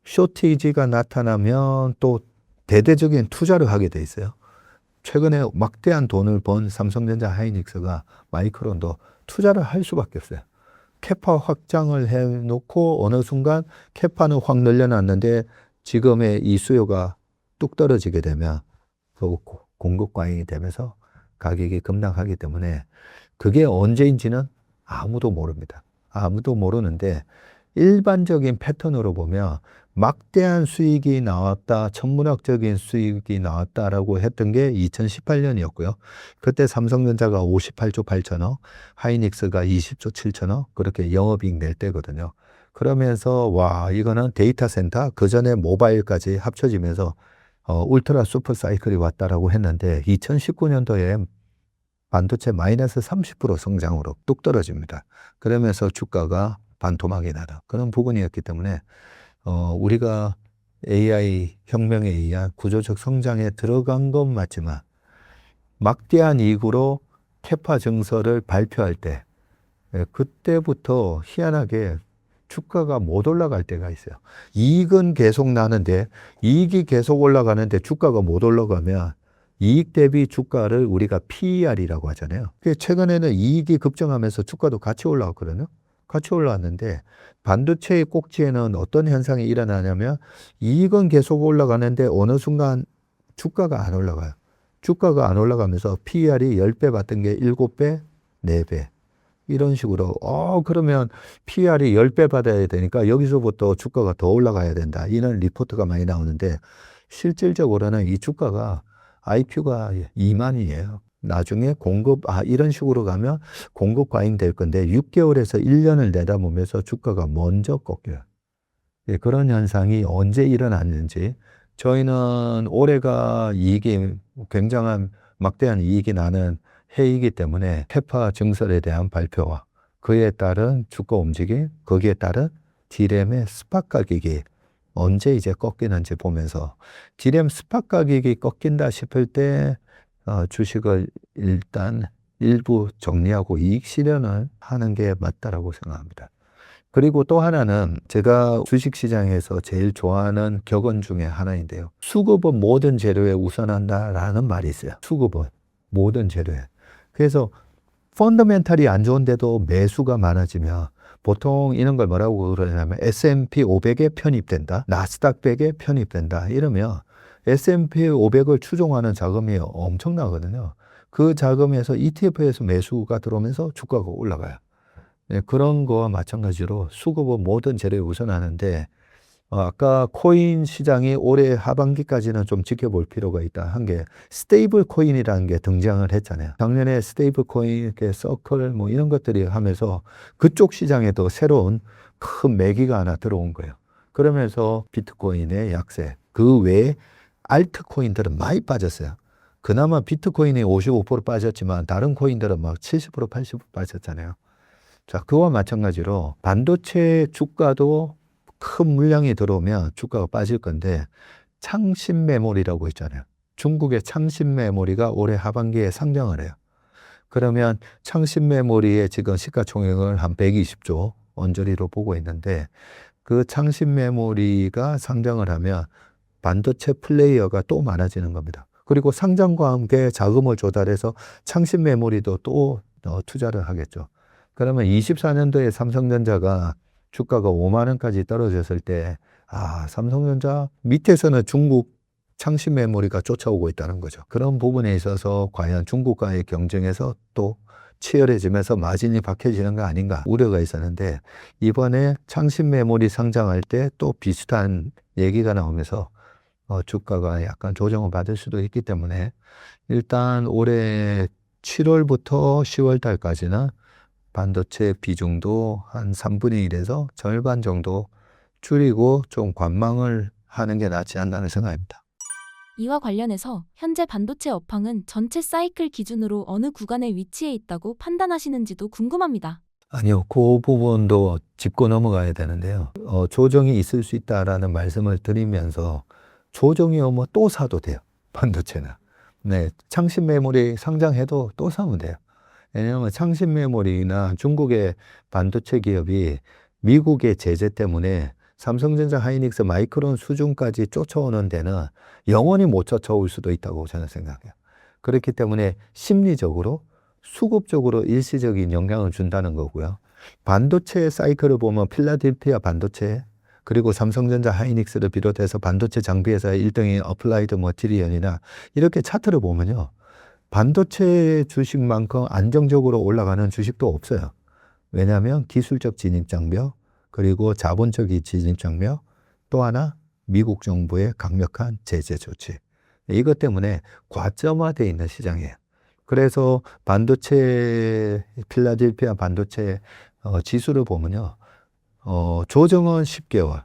[SPEAKER 1] 쇼티지가 나타나면 또 대대적인 투자를 하게 돼 있어요. 최근에 막대한 돈을 번 삼성전자 하이닉스가 마이크론도 투자를 할 수밖에 없어요. 캐파 확장을 해놓고 어느 순간 캐파는 확 늘려놨는데 지금의 이 수요가 뚝 떨어지게 되면 그 공급 과잉이 되면서 가격이 급락하기 때문에 그게 언제인지는 아무도 모릅니다. 아무도 모르는데 일반적인 패턴으로 보면 막대한 수익이 나왔다, 천문학적인 수익이 나왔다라고 했던 게 2018년이었고요. 그때 삼성전자가 58조 8천억, 하이닉스가 20조 7천억 그렇게 영업이익 낼 때거든요. 그러면서 와, 이거는 데이터 센터, 그 전에 모바일까지 합쳐지면서 울트라 슈퍼 사이클이 왔다라고 했는데 2019년도에 반도체 마이너스 30% 성장으로 뚝 떨어집니다. 그러면서 주가가 반토막이 나다. 그런 부분이었기 때문에 우리가 AI 혁명에 의한 구조적 성장에 들어간 건 맞지만 막대한 이익으로 캐파 증설을 발표할 때 그때부터 희한하게 주가가 못 올라갈 때가 있어요. 이익은 계속 나는데 이익이 계속 올라가는데 주가가 못 올라가면 이익 대비 주가를 우리가 PER이라고 하잖아요. 최근에는 이익이 급증하면서 주가도 같이 올라왔거든요. 같이 올라왔는데 반도체의 꼭지에는 어떤 현상이 일어나냐면 이익은 계속 올라가는데 어느 순간 주가가 안 올라가요. 주가가 안 올라가면서 PER이 10배 받던 게 7배, 4배. 이런 식으로 그러면 PER이 10배 받아야 되니까 여기서부터 주가가 더 올라가야 된다. 이런 리포트가 많이 나오는데 실질적으로는 이 주가가 IQ가 2만이에요. 나중에 이런 식으로 가면 공급 과잉 될 건데 6개월에서 1년을 내다보면서 주가가 먼저 꺾여요. 예, 그런 현상이 언제 일어났는지 저희는 올해가 이익이 굉장한 막대한 이익이 나는 해이기 때문에 캐파 증설에 대한 발표와 그에 따른 주가 움직임, 거기에 따른 D램의 스팟 가격이 언제 이제 꺾이는지 보면서 D램 스팟 가격이 꺾인다 싶을 때 주식을 일단 일부 정리하고 이익 실현을 하는 게 맞다라고 생각합니다. 그리고 또 하나는 제가 주식시장에서 제일 좋아하는 격언 중에 하나인데요. 수급은 모든 재료에 우선한다라는 말이 있어요. 수급은 모든 재료에. 그래서 펀더멘탈이 안 좋은데도 매수가 많아지면 보통 이런 걸 뭐라고 그러냐면 S&P 500에 편입된다. 나스닥 100에 편입된다. 이러면 S&P 500을 추종하는 자금이 엄청나거든요. 그 자금에서 ETF에서 매수가 들어오면서 주가가 올라가요. 네, 그런 거와 마찬가지로 수급은 모든 재료에 우선하는데 아까 코인 시장이 올해 하반기까지는 좀 지켜볼 필요가 있다 한 게 스테이블 코인이라는 게 등장을 했잖아요. 작년에 스테이블 코인, 이렇게 서클 뭐 이런 것들이 하면서 그쪽 시장에도 새로운 큰 매기가 하나 들어온 거예요. 그러면서 비트코인의 약세, 그 외에 알트코인들은 많이 빠졌어요. 그나마 비트코인이 55% 빠졌지만 다른 코인들은 막 70%, 80% 빠졌잖아요. 자, 그와 마찬가지로 반도체 주가도 큰 물량이 들어오면 주가가 빠질 건데 창신 메모리라고 있잖아요. 중국의 창신 메모리가 올해 하반기에 상장을 해요. 그러면 창신 메모리의 지금 시가총액을 한 120조 언저리로 보고 있는데 그 창신 메모리가 상장을 하면 반도체 플레이어가 또 많아지는 겁니다. 그리고 상장과 함께 자금을 조달해서 창신 메모리도 또 투자를 하겠죠. 그러면 24년도에 삼성전자가 주가가 5만 원까지 떨어졌을 때, 삼성전자 밑에서는 중국 창신 메모리가 쫓아오고 있다는 거죠. 그런 부분에 있어서 과연 중국과의 경쟁에서 또 치열해지면서 마진이 박혀지는 거 아닌가 우려가 있었는데, 이번에 창신 메모리 상장할 때 또 비슷한 얘기가 나오면서 주가가 약간 조정을 받을 수도 있기 때문에 일단 올해 7월부터 10월 달까지는 반도체 비중도 한 3분의 1에서 절반 정도 줄이고 좀 관망을 하는 게 낫지 않나는 생각입니다.
[SPEAKER 2] 이와 관련해서 현재 반도체 업황은 전체 사이클 기준으로 어느 구간에 위치해 있다고 판단하시는지도 궁금합니다.
[SPEAKER 1] 아니요, 그 부분도 짚고 넘어가야 되는데요. 조정이 있을 수 있다라는 말씀을 드리면서 조정이 오면 또 사도 돼요. 반도체는. 네, 창신 메모리 상장해도 또 사면 돼요. 왜냐하면 창신 메모리나 중국의 반도체 기업이 미국의 제재 때문에 삼성전자, 하이닉스, 마이크론 수준까지 쫓아오는 데는 영원히 못 쫓아올 수도 있다고 저는 생각해요. 그렇기 때문에 심리적으로, 수급적으로 일시적인 영향을 준다는 거고요. 반도체 사이클을 보면 필라델피아 반도체, 그리고 삼성전자, 하이닉스를 비롯해서 반도체 장비 회사의 1등인 어플라이드 머티리얼이나 이렇게 차트를 보면요. 반도체 주식만큼 안정적으로 올라가는 주식도 없어요. 왜냐하면 기술적 진입장벽, 그리고 자본적인 진입장벽, 또 하나 미국 정부의 강력한 제재 조치. 이것 때문에 과점화되어 있는 시장이에요. 그래서 반도체, 필라델피아 반도체 지수를 보면요. 조정은 10개월,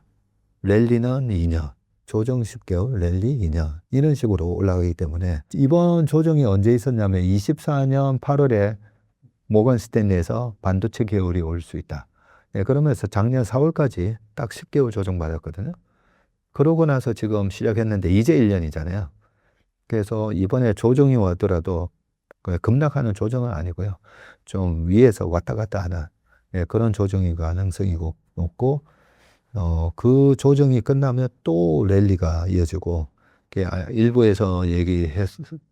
[SPEAKER 1] 랠리는 2년. 조정 10개월, 랠리 2년. 이런 식으로 올라가기 때문에 이번 조정이 언제 있었냐면 24년 8월에 모건 스탠리에서 반도체 계열이 올 수 있다. 그러면서 작년 4월까지 딱 10개월 조정받았거든요. 그러고 나서 지금 시작했는데 이제 1년이잖아요. 그래서 이번에 조정이 오더라도 급락하는 조정은 아니고요. 좀 위에서 왔다 갔다 하는 그런 조정이 가능성이 높고, 그 조정이 끝나면 또 랠리가 이어지고, 일부에서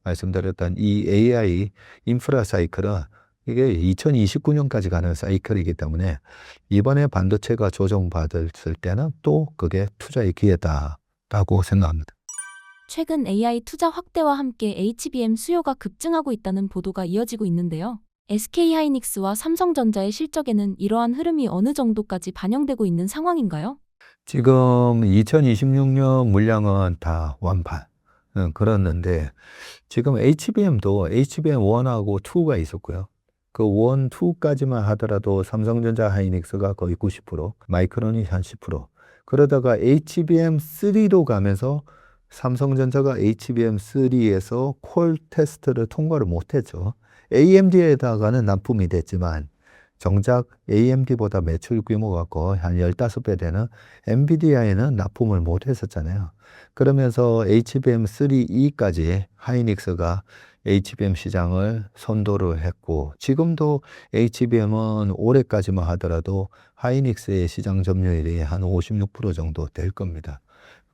[SPEAKER 1] 말씀드렸던 이 AI 인프라 사이클은 이게 2029년까지 가는 사이클이기 때문에 이번에 반도체가 조정받았을 때는 또 그게 투자의 기회다라고 생각합니다.
[SPEAKER 2] 최근 AI 투자 확대와 함께 HBM 수요가 급증하고 있다는 보도가 이어지고 있는데요. SK하이닉스와 삼성전자의 실적에는 이러한 흐름이 어느 정도까지 반영되고 있는 상황인가요?
[SPEAKER 1] 지금 2026년 물량은 다 완판. 그렇는데 지금 HBM도 HBM1하고 2가 있었고요. 그 1, 2까지만 하더라도 삼성전자, 하이닉스가 거의 90%, 마이크론이 한 10%. 그러다가 HBM3로 가면서 삼성전자가 HBM3에서 콜 테스트를 통과를 못했죠. AMD에다가는 납품이 됐지만 정작 AMD보다 매출 규모가 거의 한 15배 되는 엔비디아에는 납품을 못했었잖아요. 그러면서 HBM3E까지 하이닉스가 HBM 시장을 선도를 했고, 지금도 HBM은 올해까지만 하더라도 하이닉스의 시장 점유율이 한 56% 정도 될 겁니다.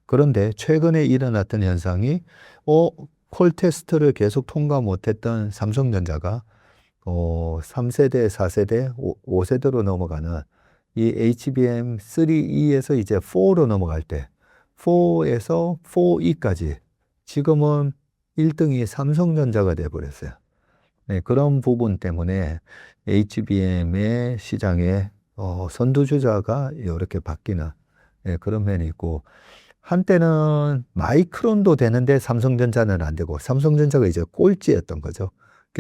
[SPEAKER 1] 그런데 최근에 일어났던 현상이 콜 테스트를 계속 통과 못했던 삼성전자가 3세대, 4세대, 5세대로 넘어가는 이 HBM3E에서 이제 4로 넘어갈 때 4에서 4E까지 지금은 1등이 삼성전자가 돼버렸어요. 네, 그런 부분 때문에 HBM의 시장에 선두주자가 이렇게 바뀌는 예, 그런 면이 있고, 한때는 마이크론도 되는데 삼성전자는 안 되고, 삼성전자가 이제 꼴찌였던 거죠.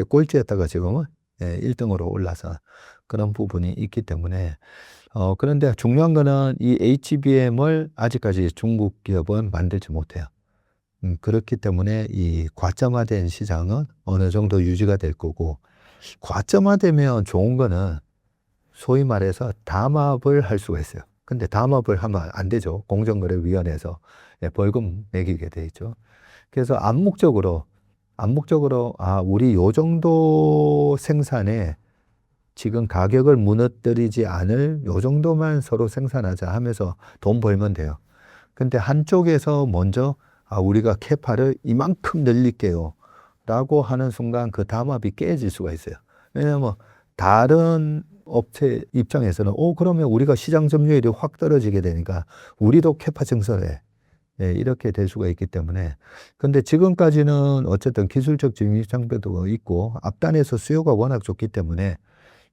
[SPEAKER 1] 꼴찌였다가 지금은 1등으로 올라서 그런 부분이 있기 때문에, 그런데 중요한 거는 이 HBM을 아직까지 중국 기업은 만들지 못해요. 그렇기 때문에 이 과점화된 시장은 어느 정도 유지가 될 거고, 과점화되면 좋은 거는 소위 말해서 담합을 할 수가 있어요. 근데 담합을 하면 안 되죠. 공정거래위원회에서 벌금 매기게 돼 있죠. 그래서 암묵적으로 우리 요 정도 생산에 지금 가격을 무너뜨리지 않을 요 정도만 서로 생산하자 하면서 돈 벌면 돼요. 근데 한쪽에서 먼저 우리가 캐파를 이만큼 늘릴게요 라고 하는 순간 그 담합이 깨질 수가 있어요. 왜냐하면 다른 업체 입장에서는 그러면 우리가 시장 점유율이 확 떨어지게 되니까 우리도 캐파 증설해. 이렇게 될 수가 있기 때문에. 근데 지금까지는 어쨌든 기술적 진입장벽도 있고 앞단에서 수요가 워낙 좋기 때문에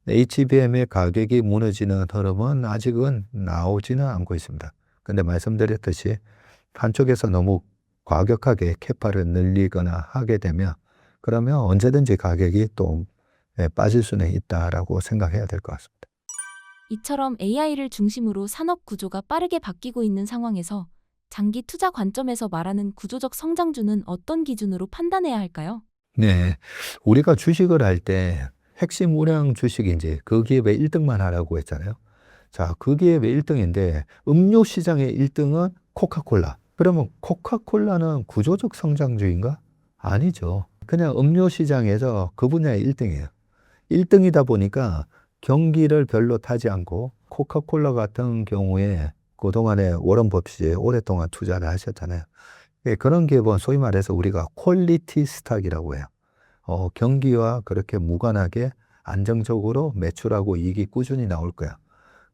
[SPEAKER 1] HBM의 가격이 무너지는 흐름은 아직은 나오지는 않고 있습니다. 근데 말씀드렸듯이 한쪽에서 너무 과격하게 캐파를 늘리거나 하게 되면 그러면 언제든지 가격이 또 빠질 수는 있다라고 생각해야 될 것 같습니다.
[SPEAKER 2] 이처럼 AI를 중심으로 산업 구조가 빠르게 바뀌고 있는 상황에서 장기 투자 관점에서 말하는 구조적 성장주는 어떤 기준으로 판단해야 할까요?
[SPEAKER 1] 네, 우리가 주식을 할 때 핵심 우량 주식이 이제 그 기업의 1등만 하라고 했잖아요. 자, 그 기업의 1등인데 음료 시장의 1등은 코카콜라. 그러면 코카콜라는 구조적 성장주인가? 아니죠. 그냥 음료 시장에서 그 분야의 1등이에요. 1등이다 보니까 경기를 별로 타지 않고 코카콜라 같은 경우에 그동안에 워런 버핏이 오랫동안 투자를 하셨잖아요. 그런 기업은 소위 말해서 우리가 퀄리티 스탁이라고 해요. 경기와 그렇게 무관하게 안정적으로 매출하고 이익이 꾸준히 나올 거야.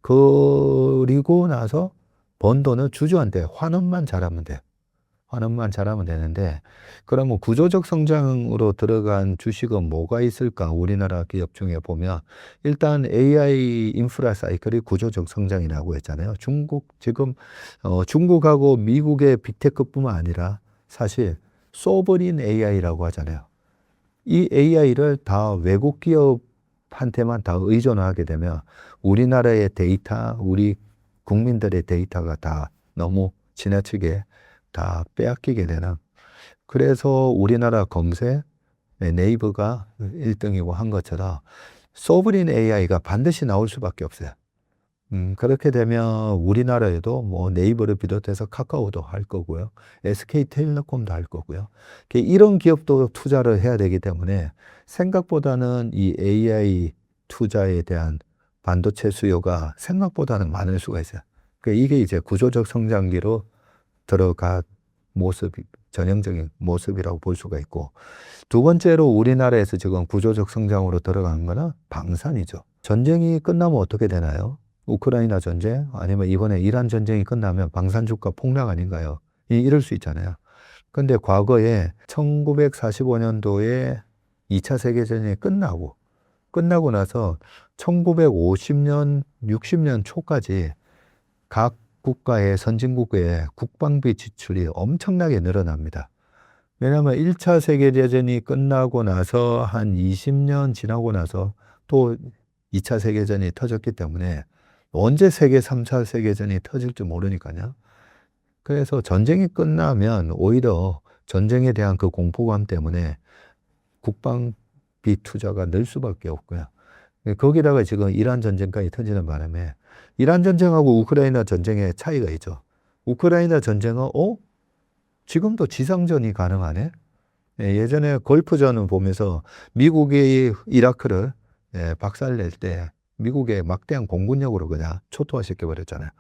[SPEAKER 1] 그리고 나서 번 돈은 주주한테 환원만 잘하면 돼요. 환원만 잘하면 되는데, 그러면 구조적 성장으로 들어간 주식은 뭐가 있을까? 우리나라 기업 중에 보면, 일단 AI 인프라 사이클이 구조적 성장이라고 했잖아요. 지금, 중국하고 미국의 빅테크뿐만 아니라 사실 소버린 AI라고 하잖아요. 이 AI를 다 외국 기업한테만 다 의존하게 되면 우리나라의 데이터, 우리 국민들의 데이터가 다 너무 지나치게 다 빼앗기게 되는. 그래서 우리나라 검색, 네이버가 1등이고 한 것처럼 소브린 AI가 반드시 나올 수밖에 없어요. 그렇게 되면 우리나라에도 뭐 네이버를 비롯해서 카카오도 할 거고요. SK텔레콤도 할 거고요. 이런 기업도 투자를 해야 되기 때문에 생각보다는 이 AI 투자에 대한 반도체 수요가 생각보다는 많을 수가 있어요. 이게 이제 구조적 성장기로 들어간 전형적인 모습이라고 볼 수가 있고, 두 번째로 우리나라에서 지금 구조적 성장으로 들어간 거는 방산이죠. 전쟁이 끝나면 어떻게 되나요? 우크라이나 전쟁 아니면 이번에 이란 전쟁이 끝나면 방산 주가 폭락 아닌가요? 이럴 수 있잖아요. 근데 과거에 1945년도에 2차 세계전이 끝나고 나서 1950년, 60년 초까지 각 국가의 선진국의 국방비 지출이 엄청나게 늘어납니다. 왜냐하면 1차 세계대전이 끝나고 나서 한 20년 지나고 나서 또 2차 세계전이 터졌기 때문에 언제 3차 세계전이 터질지 모르니까요. 그래서 전쟁이 끝나면 오히려 전쟁에 대한 그 공포감 때문에 국방비 투자가 늘 수밖에 없고요. 거기다가 지금 이란 전쟁까지 터지는 바람에 이란 전쟁하고 우크라이나 전쟁의 차이가 있죠. 우크라이나 전쟁은 지금도 지상전이 가능하네. 예전에 골프전을 보면서 미국이 이라크를 박살낼 때 미국의 막대한 공군력으로 그냥 초토화시켜버렸잖아요.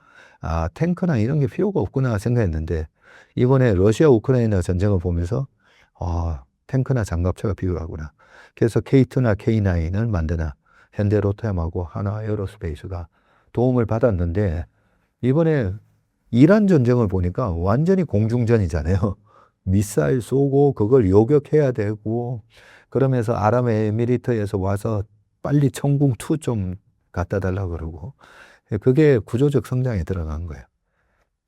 [SPEAKER 1] 탱크나 이런 게 필요가 없구나 생각했는데 이번에 러시아 우크라이나 전쟁을 보면서 탱크나 장갑차가 필요하구나. 그래서 K2나 K9을 만드나 현대로템하고 하나에어로스페이스가 도움을 받았는데 이번에 이란 전쟁을 보니까 완전히 공중전이잖아요. 미사일 쏘고 그걸 요격해야 되고 그러면서 아랍에미리트에서 와서 빨리 천궁2 좀 갖다 달라고 그러고 그게 구조적 성장에 들어간 거예요.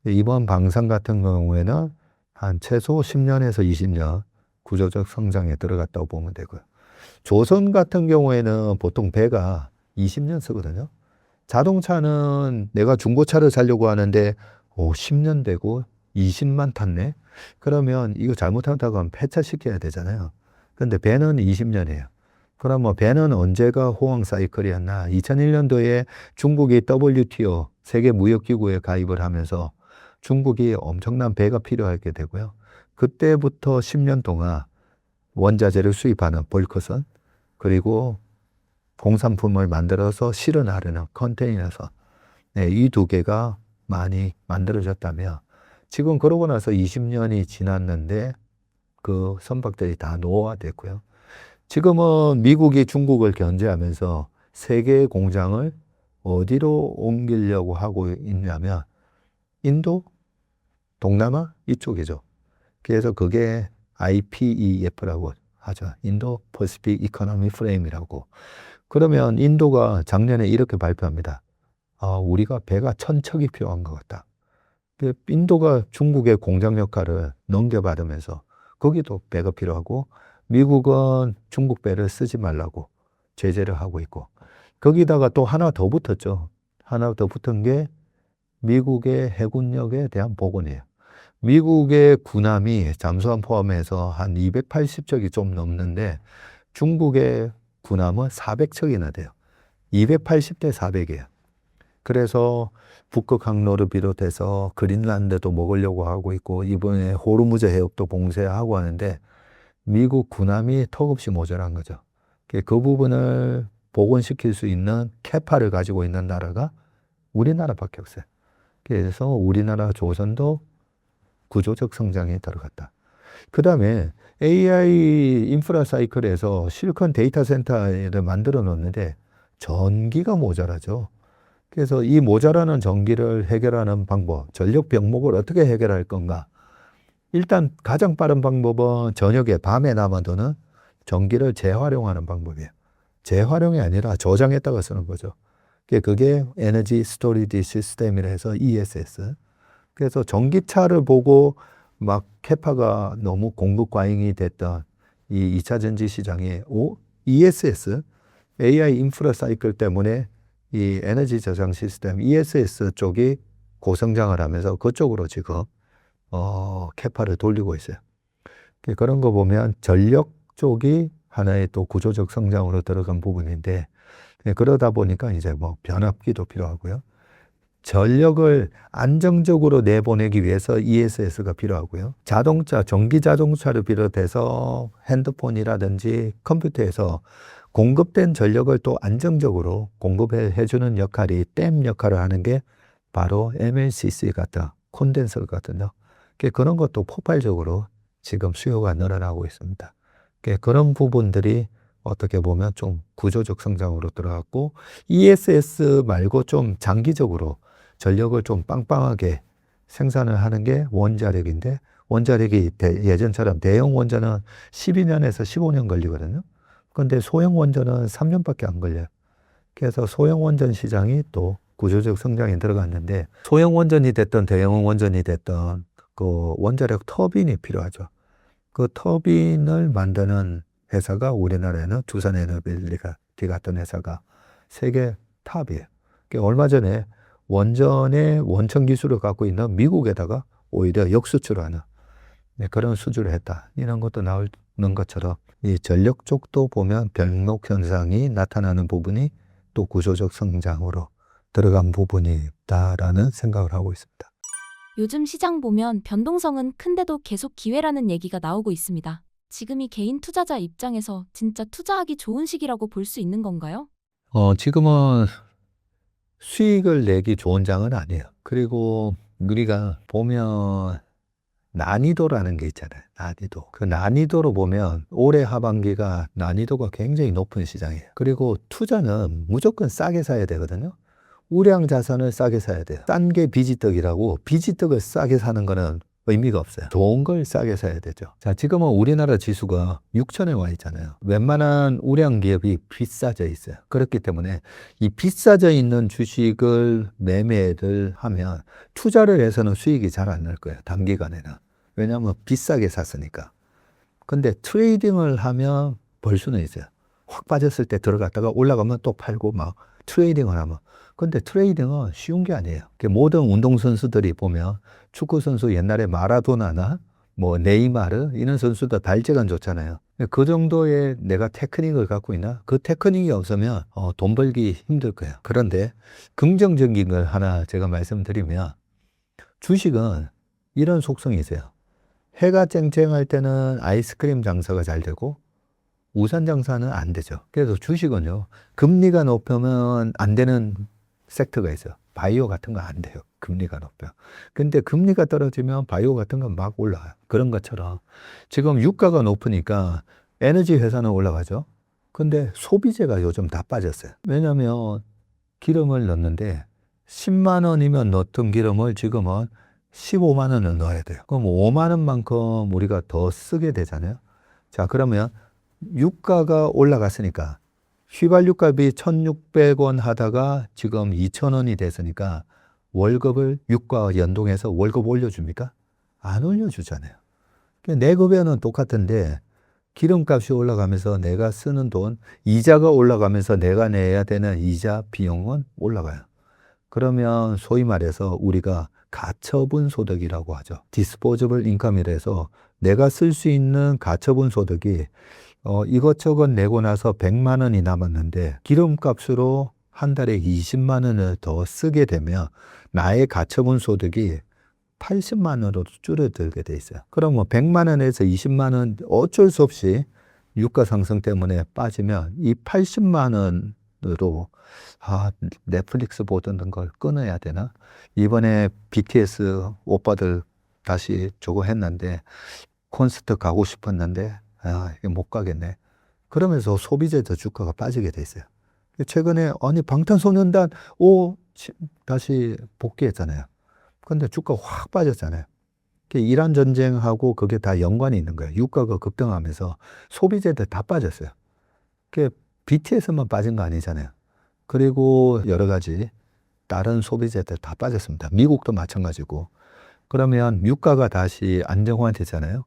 [SPEAKER 1] 이번 방산 같은 경우에는 한 최소 10년에서 20년 구조적 성장에 들어갔다고 보면 되고요. 조선 같은 경우에는 보통 배가 20년 쓰거든요. 자동차는 내가 중고차를 사려고 하는데 10년 되고 20만 탔네. 그러면 이거 잘못한다고 하면 폐차시켜야 되잖아요. 근데 배는 20년이에요. 그럼 뭐 배는 언제가 호황 사이클이었나? 2001년도에 중국이 WTO 세계무역기구에 가입을 하면서 중국이 엄청난 배가 필요하게 되고요. 그때부터 10년 동안 원자재를 수입하는 벌크선, 그리고 공산품을 만들어서 실어 나르는 컨테이너선, 네, 이 두 개가 많이 만들어졌다면 지금 그러고 나서 20년이 지났는데 그 선박들이 다 노후화됐고요. 지금은 미국이 중국을 견제하면서 세계의 공장을 어디로 옮기려고 하고 있냐면 인도, 동남아 이쪽이죠. 그래서 그게 IPEF라고 하죠. 인도 퍼시픽 이코노미 프레임이라고. 그러면 인도가 작년에 이렇게 발표합니다. 우리가 배가 1,000척이 필요한 것 같다. 인도가 중국의 공장 역할을 넘겨받으면서 거기도 배가 필요하고 미국은 중국 배를 쓰지 말라고 제재를 하고 있고 거기다가 또 하나 더 붙었죠. 하나 더 붙은 게 미국의 해군력에 대한 복원이에요. 미국의 군함이 잠수함 포함해서 한 280척이 좀 넘는데 중국의 군함은 400척이나 돼요. 280대 400이에요. 그래서 북극 항로를 비롯해서 그린란드도 먹으려고 하고 있고 이번에 호르무즈 해협도 봉쇄하고 하는데 미국 군함이 턱없이 모자란 거죠. 그 부분을 복원시킬 수 있는 캐파를 가지고 있는 나라가 우리나라밖에 없어요. 그래서 우리나라 조선도 구조적 성장에 들어갔다. 그 다음에 AI 인프라 사이클에서 실리콘 데이터 센터를 만들어 놓는데 전기가 모자라죠. 그래서 이 모자라는 전기를 해결하는 방법, 전력 병목을 어떻게 해결할 건가? 일단 가장 빠른 방법은 저녁에 밤에 남아도는 전기를 재활용하는 방법이에요. 재활용이 아니라 저장했다가 쓰는 거죠. 그게 에너지 스토리지 시스템이라 해서 ESS. 그래서 전기차를 보고 막 캐파가 너무 공급 과잉이 됐던 이 2차 전지 시장에 ESS, AI 인프라 사이클 때문에 이 에너지 저장 시스템 ESS 쪽이 고성장을 하면서 그쪽으로 지금 캐파를 돌리고 있어요. 그런 거 보면 전력 쪽이 하나의 또 구조적 성장으로 들어간 부분인데 그러다 보니까 이제 뭐 변압기도 필요하고요. 전력을 안정적으로 내보내기 위해서 ESS가 필요하고요. 자동차, 전기 자동차를 비롯해서 핸드폰이라든지 컴퓨터에서 공급된 전력을 또 안정적으로 공급해주는 역할이 댐 역할을 하는 게 바로 MLCC 같은 콘덴서 같은요. 그런 것도 폭발적으로 지금 수요가 늘어나고 있습니다. 그런 부분들이 어떻게 보면 좀 구조적 성장으로 들어갔고 ESS 말고 좀 장기적으로 전력을 좀 빵빵하게 생산을 하는 게 원자력인데 원자력이 예전처럼 대형 원전은 12년에서 15년 걸리거든요. 그런데 소형 원전은 3년밖에 안 걸려요. 그래서 소형 원전 시장이 또 구조적 성장에 들어갔는데 소형 원전이 됐던 대형 원전이 됐던 그 원자력 터빈이 필요하죠. 그 터빈을 만드는 회사가 우리나라에는 두산에너빌리티 같은 회사가 세계 탑이에요. 얼마 전에 원전의 원천 기술을 갖고 있는 미국에다가 오히려 역수출하는 그런 수주를 했다. 이런 것도 나오는 것처럼 이 전력 쪽도 보면 병목 현상이 나타나는 부분이 또 구조적 성장으로 들어간 부분이 있다라는 생각을 하고 있습니다.
[SPEAKER 2] 요즘 시장 보면 변동성은 큰데도 계속 기회라는 얘기가 나오고 있습니다. 지금이 개인 투자자 입장에서 진짜 투자하기 좋은 시기라고 볼 수 있는 건가요?
[SPEAKER 1] 지금은 수익을 내기 좋은 장은 아니에요. 그리고 우리가 보면 난이도라는 게 있잖아요. 난이도. 그 난이도로 보면 올해 하반기가 난이도가 굉장히 높은 시장이에요. 그리고 투자는 무조건 싸게 사야 되거든요. 우량 자산을 싸게 사야 돼요. 싼 게 비지떡이라고 비지떡을 싸게 사는 거는 의미가 없어요. 좋은 걸 싸게 사야 되죠. 자, 지금은 우리나라 지수가 6천에 와 있잖아요. 웬만한 우량 기업이 비싸져 있어요. 그렇기 때문에 이 비싸져 있는 주식을 매매를 하면 투자를 해서는 수익이 잘 안 날 거예요. 단기간에는. 왜냐하면 비싸게 샀으니까. 근데 트레이딩을 하면 벌 수는 있어요. 확 빠졌을 때 들어갔다가 올라가면 또 팔고 막 트레이딩을 하면. 근데 트레이딩은 쉬운 게 아니에요. 모든 운동선수들이 보면 축구선수 옛날에 마라도나나 뭐 네이마르 이런 선수들 발재간 좋잖아요. 그 정도의 내가 테크닉을 갖고 있나? 그 테크닉이 없으면 돈 벌기 힘들 거예요. 그런데 긍정적인 걸 하나 제가 말씀드리면 주식은 이런 속성이 있어요. 해가 쨍쨍할 때는 아이스크림 장사가 잘 되고 우산 장사는 안 되죠. 그래서 주식은요, 금리가 높으면 안 되는 섹터가 있어요. 바이오 같은 거 안 돼요. 금리가 높아요. 근데 금리가 떨어지면 바이오 같은 건 막 올라와요. 그런 것처럼 지금 유가가 높으니까 에너지 회사는 올라가죠. 근데 소비재가 요즘 다 빠졌어요. 왜냐하면 기름을 넣는데 10만 원이면 넣었던 기름을 지금은 15만 원을 넣어야 돼요. 그럼 5만 원만큼 우리가 더 쓰게 되잖아요. 자, 그러면 유가가 올라갔으니까 휘발유값이 1,600원 하다가 지금 2,000원이 됐으니까 월급을 유가와 연동해서 월급 올려줍니까? 안 올려주잖아요. 내 급여는 똑같은데 기름값이 올라가면서 내가 쓰는 돈, 이자가 올라가면서 내가 내야 되는 이자 비용은 올라가요. 그러면 소위 말해서 우리가 가처분 소득이라고 하죠. 디스포저블 인컴이라서 내가 쓸 수 있는 가처분 소득이 이것저것 내고 나서 100만 원이 남았는데 기름값으로 한 달에 20만 원을 더 쓰게 되면 나의 가처분 소득이 80만 원으로 줄어들게 돼 있어요. 그럼 뭐 100만 원에서 20만 원 어쩔 수 없이 유가 상승 때문에 빠지면 이 80만 원으로 넷플릭스 보던 걸 끊어야 되나? 이번에 BTS 오빠들 다시 저거 했는데 콘서트 가고 싶었는데 이게 못 가겠네. 그러면서 소비재도 주가가 빠지게 돼 있어요. 최근에 방탄소년단 다시 복귀했잖아요. 근데 주가가 확 빠졌잖아요. 이란 전쟁하고 그게 다 연관이 있는 거예요. 유가가 급등하면서 소비재들 다 빠졌어요. BTS만 빠진 거 아니잖아요. 그리고 여러 가지 다른 소비재들 다 빠졌습니다. 미국도 마찬가지고. 그러면 유가가 다시 안정화되잖아요.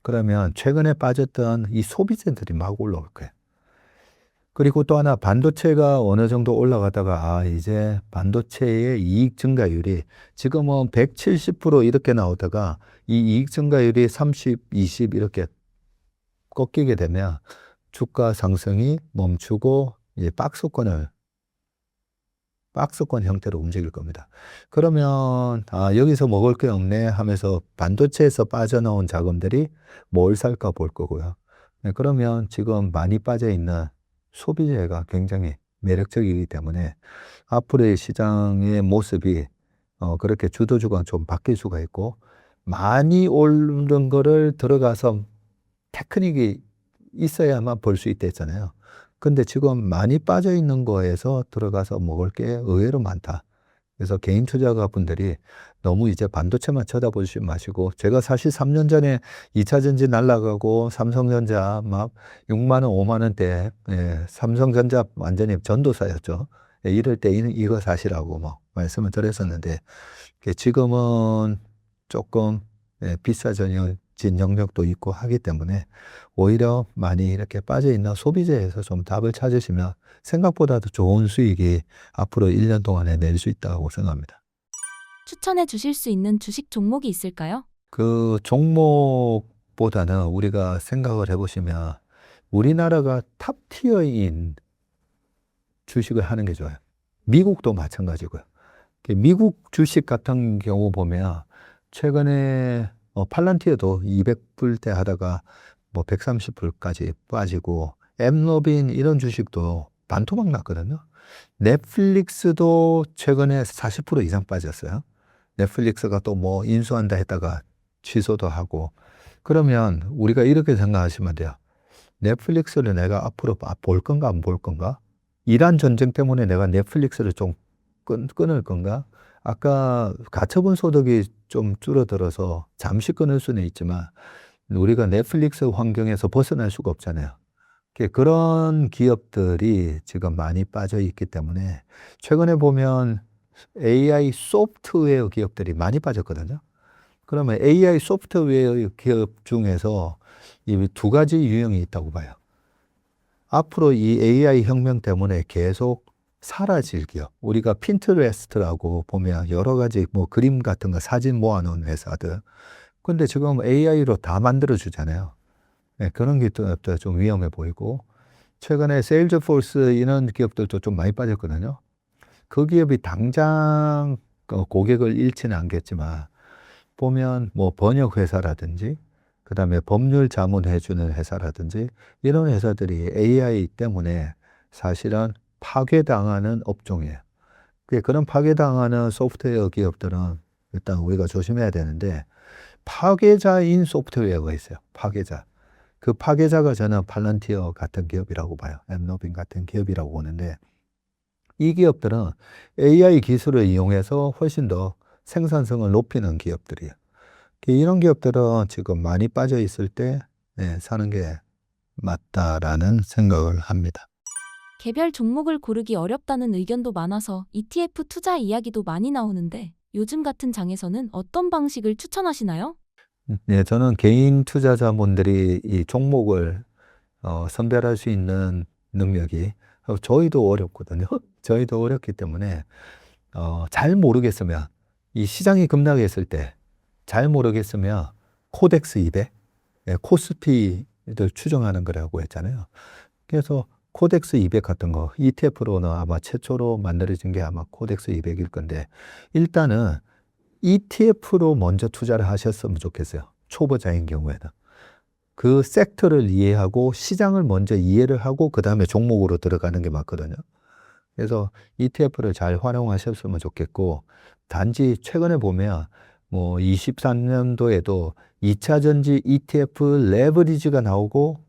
[SPEAKER 1] 그러면 최근에 빠졌던 이 소비재들이 막 올라올 거예요. 그리고 또 하나 반도체가 어느 정도 올라가다가 이제 반도체의 이익 증가율이 지금은 170% 이렇게 나오다가 이 이익 증가율이 30, 20 이렇게 꺾이게 되면 주가 상승이 멈추고 이제 박스권 형태로 움직일 겁니다. 그러면 여기서 먹을 게 없네 하면서 반도체에서 빠져나온 자금들이 뭘 살까 볼 거고요. 그러면 지금 많이 빠져 있는 소비재가 굉장히 매력적이기 때문에 앞으로의 시장의 모습이 그렇게 주도주가 좀 바뀔 수가 있고, 많이 오른 거를 들어가서 테크닉이 있어야만 볼 수 있다 했잖아요. 근데 지금 많이 빠져 있는 거에서 들어가서 먹을 게 의외로 많다. 그래서 개인 투자가 분들이 너무 이제 반도체만 쳐다보지 마시고, 제가 사실 3년 전에 2차 전지 날라가고 삼성전자 막 6만 원, 5만 원대, 삼성전자 완전히 전도사였죠. 이럴 때 이거 사시라고 뭐 말씀을 드렸었는데, 지금은 조금 비싸진 영역도 있고 하기 때문에 오히려 많이 이렇게 빠져있는 소비재에서 좀 답을 찾으시면 생각보다도 좋은 수익이 앞으로 1년 동안에 낼 수 있다고 생각합니다.
[SPEAKER 2] 추천해 주실 수 있는 주식 종목이 있을까요?
[SPEAKER 1] 그 종목보다는 우리가 생각을 해보시면 우리나라가 탑티어인 주식을 하는 게 좋아요. 미국도 마찬가지고요. 미국 주식 같은 경우 보면 최근에 팔란티어도 200불대 하다가 뭐 130불까지 빠지고, 엠로빈 이런 주식도 반토막 났거든요. 넷플릭스도 최근에 40% 이상 빠졌어요. 넷플릭스가 또 뭐 인수한다 했다가 취소도 하고. 그러면 우리가 이렇게 생각하시면 돼요. 넷플릭스를 내가 앞으로 볼 건가 안 볼 건가? 이란 전쟁 때문에 내가 넷플릭스를 좀 끊을 건가? 아까 가처분 소득이 좀 줄어들어서 잠시 끊을 수는 있지만 우리가 넷플릭스 환경에서 벗어날 수가 없잖아요. 그런 기업들이 지금 많이 빠져 있기 때문에 최근에 보면 AI 소프트웨어 기업들이 많이 빠졌거든요. 그러면 AI 소프트웨어 기업 중에서 이 두 가지 유형이 있다고 봐요. 앞으로 이 AI 혁명 때문에 계속 사라질 기업. 우리가 핀트레스트라고 보면 여러 가지 뭐 그림 같은 거 사진 모아놓은 회사들. 근데 지금 AI로 다 만들어 주잖아요. 네, 그런 기업도 좀 위험해 보이고 최근에 세일즈포스 이런 기업들도 좀 많이 빠졌거든요. 그 기업이 당장 고객을 잃지는 않겠지만 보면 뭐 번역 회사라든지 그다음에 법률 자문해 주는 회사라든지 이런 회사들이 AI 때문에 사실은 파괴당하는 업종이에요. 그런 파괴당하는 소프트웨어 기업들은 일단 우리가 조심해야 되는데 파괴자인 소프트웨어가 있어요. 파괴자. 그 파괴자가 저는 팔런티어 같은 기업이라고 봐요. 엠노빈 같은 기업이라고 보는데 이 기업들은 AI 기술을 이용해서 훨씬 더 생산성을 높이는 기업들이에요. 이런 기업들은 지금 많이 빠져 있을 때 사는 게 맞다라는 생각을 합니다.
[SPEAKER 2] 개별 종목을 고르기 어렵다는 의견도 많아서 ETF 투자 이야기도 많이 나오는데 요즘 같은 장에서는 어떤 방식을 추천하시나요?
[SPEAKER 1] 네, 저는 개인 투자자분들이 이 종목을 선별할 수 있는 능력이 저희도 어렵거든요. 저희도 어렵기 때문에 잘 모르겠으면 이 시장이 급락했을 때 잘 모르겠으면 코덱스 200, 코스피를 추정하는 거라고 했잖아요. 그래서 코덱스 200 같은 거 ETF로는 아마 최초로 만들어진 게 아마 코덱스 200일 건데 일단은 ETF로 먼저 투자를 하셨으면 좋겠어요. 초보자인 경우에는. 그 섹터를 이해하고 시장을 먼저 이해를 하고 그 다음에 종목으로 들어가는 게 맞거든요. 그래서 ETF를 잘 활용하셨으면 좋겠고 단지 최근에 보면 뭐 23년도에도 2차 전지 ETF 레버리지가 나오고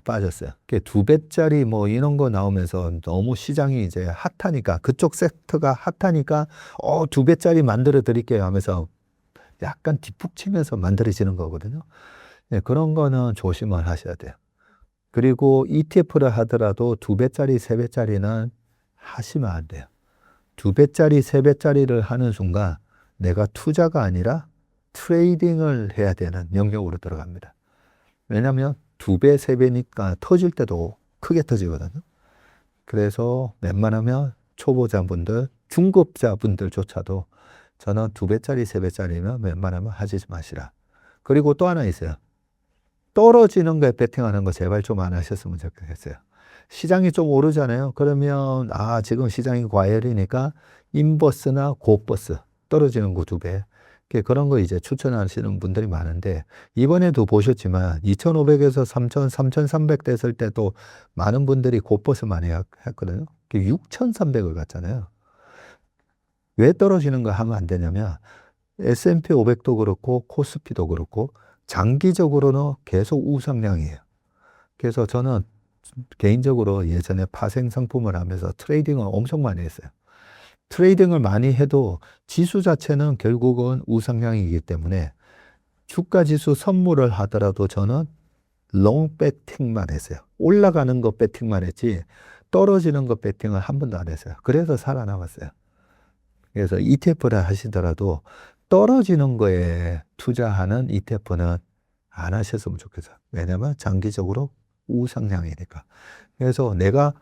[SPEAKER 1] 빠졌어요. 그게 2배짜리 뭐 이런 거 나오면서 너무 시장이 이제 핫하니까 그쪽 섹터가 핫하니까 2배짜리 만들어 드릴게요 하면서 약간 뒷북 치면서 만들어지는 거거든요. 그런 거는 조심을 하셔야 돼요. 그리고 ETF를 하더라도 2배짜리, 3배짜리는 하시면 안 돼요. 2배짜리, 3배짜리를 하는 순간 내가 투자가 아니라 트레이딩을 해야 되는 영역으로 들어갑니다. 왜냐하면 2배, 3배니까 터질 때도 크게 터지거든요. 그래서 웬만하면 초보자분들, 중급자분들조차도 저는 2배짜리, 3배짜리면 웬만하면 하지 마시라. 그리고 또 하나 있어요. 떨어지는 거에 베팅하는 거 제발 좀 안 하셨으면 좋겠어요. 시장이 좀 오르잖아요. 그러면 지금 시장이 과열이니까 인버스나 고버스 떨어지는 거 2배. 그런 거 이제 추천하시는 분들이 많은데 이번에도 보셨지만 2,500에서 3,000, 3,300 됐을 때도 많은 분들이 고버스 많이 했거든요. 6,300을 갔잖아요. 왜 떨어지는 거 하면 안 되냐면 S&P 500도 그렇고 코스피도 그렇고 장기적으로는 계속 우상향이에요. 그래서 저는 개인적으로 예전에 파생 상품을 하면서 트레이딩을 엄청 많이 했어요. 트레이딩을 많이 해도 지수 자체는 결국은 우상향이기 때문에 주가 지수 선물을 하더라도 저는 롱 배팅만 했어요. 올라가는 거 배팅만 했지 떨어지는 거 배팅을 한 번도 안 했어요. 그래서 살아남았어요. 그래서 ETF를 하시더라도 떨어지는 거에 투자하는 ETF는 안 하셨으면 좋겠어요. 왜냐하면 장기적으로 우상향이니까. 그래서 내가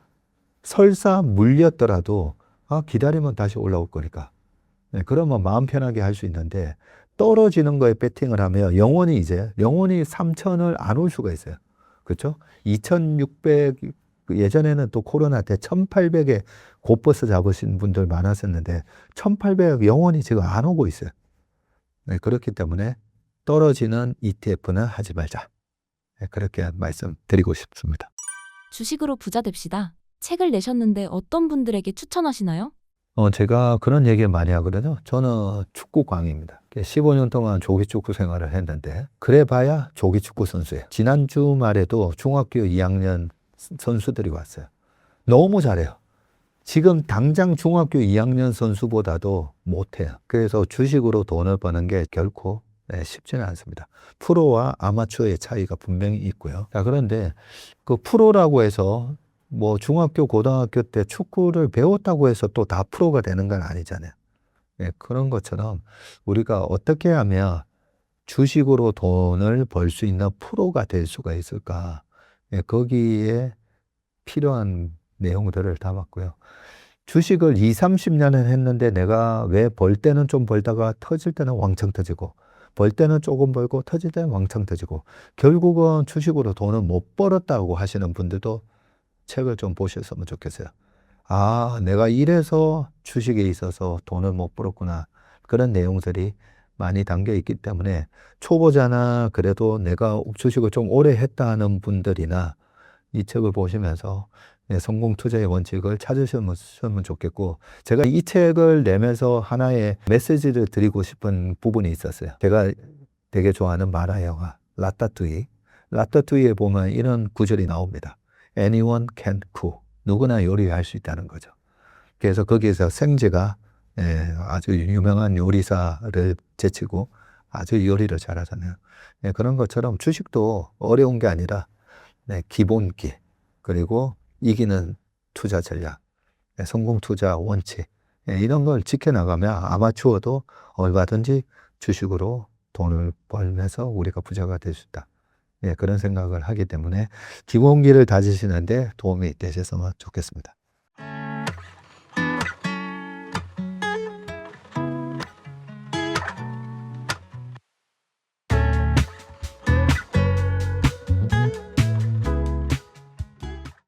[SPEAKER 1] 설사 물렸더라도 기다리면 다시 올라올 거니까. 그러면 마음 편하게 할 수 있는데 떨어지는 거에 배팅을 하면 영원히 3,000을 안 올 수가 있어요. 그렇죠? 2,600 예전에는 또 코로나 때 1,800에 곧버스 잡으신 분들 많았었는데 1,800 영원히 지금 안 오고 있어요. 그렇기 때문에 떨어지는 ETF는 하지 말자. 그렇게 말씀드리고 싶습니다.
[SPEAKER 2] 주식으로 부자 됩시다. 책을 내셨는데 어떤 분들에게 추천하시나요?
[SPEAKER 1] 제가 그런 얘기 많이 하거든요. 저는 축구광입니다. 15년 동안 조기축구 생활을 했는데 그래봐야 조기축구 선수예요. 지난주 말에도 중학교 2학년 선수들이 왔어요. 너무 잘해요. 지금 당장 중학교 2학년 선수보다도 못해요. 그래서 주식으로 돈을 버는 게 결코 쉽지는 않습니다. 프로와 아마추어의 차이가 분명히 있고요. 자, 그런데 그 프로라고 해서 뭐 중학교, 고등학교 때 축구를 배웠다고 해서 또 다 프로가 되는 건 아니잖아요. 그런 것처럼 우리가 어떻게 하면 주식으로 돈을 벌 수 있는 프로가 될 수가 있을까? 거기에 필요한 내용들을 담았고요. 주식을 2, 30년을 했는데 내가 왜 벌 때는 좀 벌다가 터질 때는 왕창 터지고 벌 때는 조금 벌고 터질 때는 왕창 터지고 결국은 주식으로 돈을 못 벌었다고 하시는 분들도 책을 좀 보셨으면 좋겠어요. 아, 내가 이래서 주식에 있어서 돈을 못 벌었구나. 그런 내용들이 많이 담겨 있기 때문에 초보자나 그래도 내가 주식을 좀 오래 했다 하는 분들이나 이 책을 보시면서 성공 투자의 원칙을 찾으시면 좋겠고, 제가 이 책을 내면서 하나의 메시지를 드리고 싶은 부분이 있었어요. 제가 되게 좋아하는 만화 영화 라따뚜이. 라따뚜이에 보면 이런 구절이 나옵니다. Anyone can cook. 누구나 요리할 수 있다는 거죠. 그래서 거기에서 생제가 아주 유명한 요리사를 제치고 아주 요리를 잘하잖아요. 그런 것처럼 주식도 어려운 게 아니라 기본기, 그리고 이기는 투자 전략, 성공 투자 원칙, 이런 걸 지켜나가면 아마추어도 얼마든지 주식으로 돈을 벌면서 우리가 부자가 될 수 있다. 그런 생각을 하기 때문에 기본기를 다지시는데 도움이 되셨으면 좋겠습니다.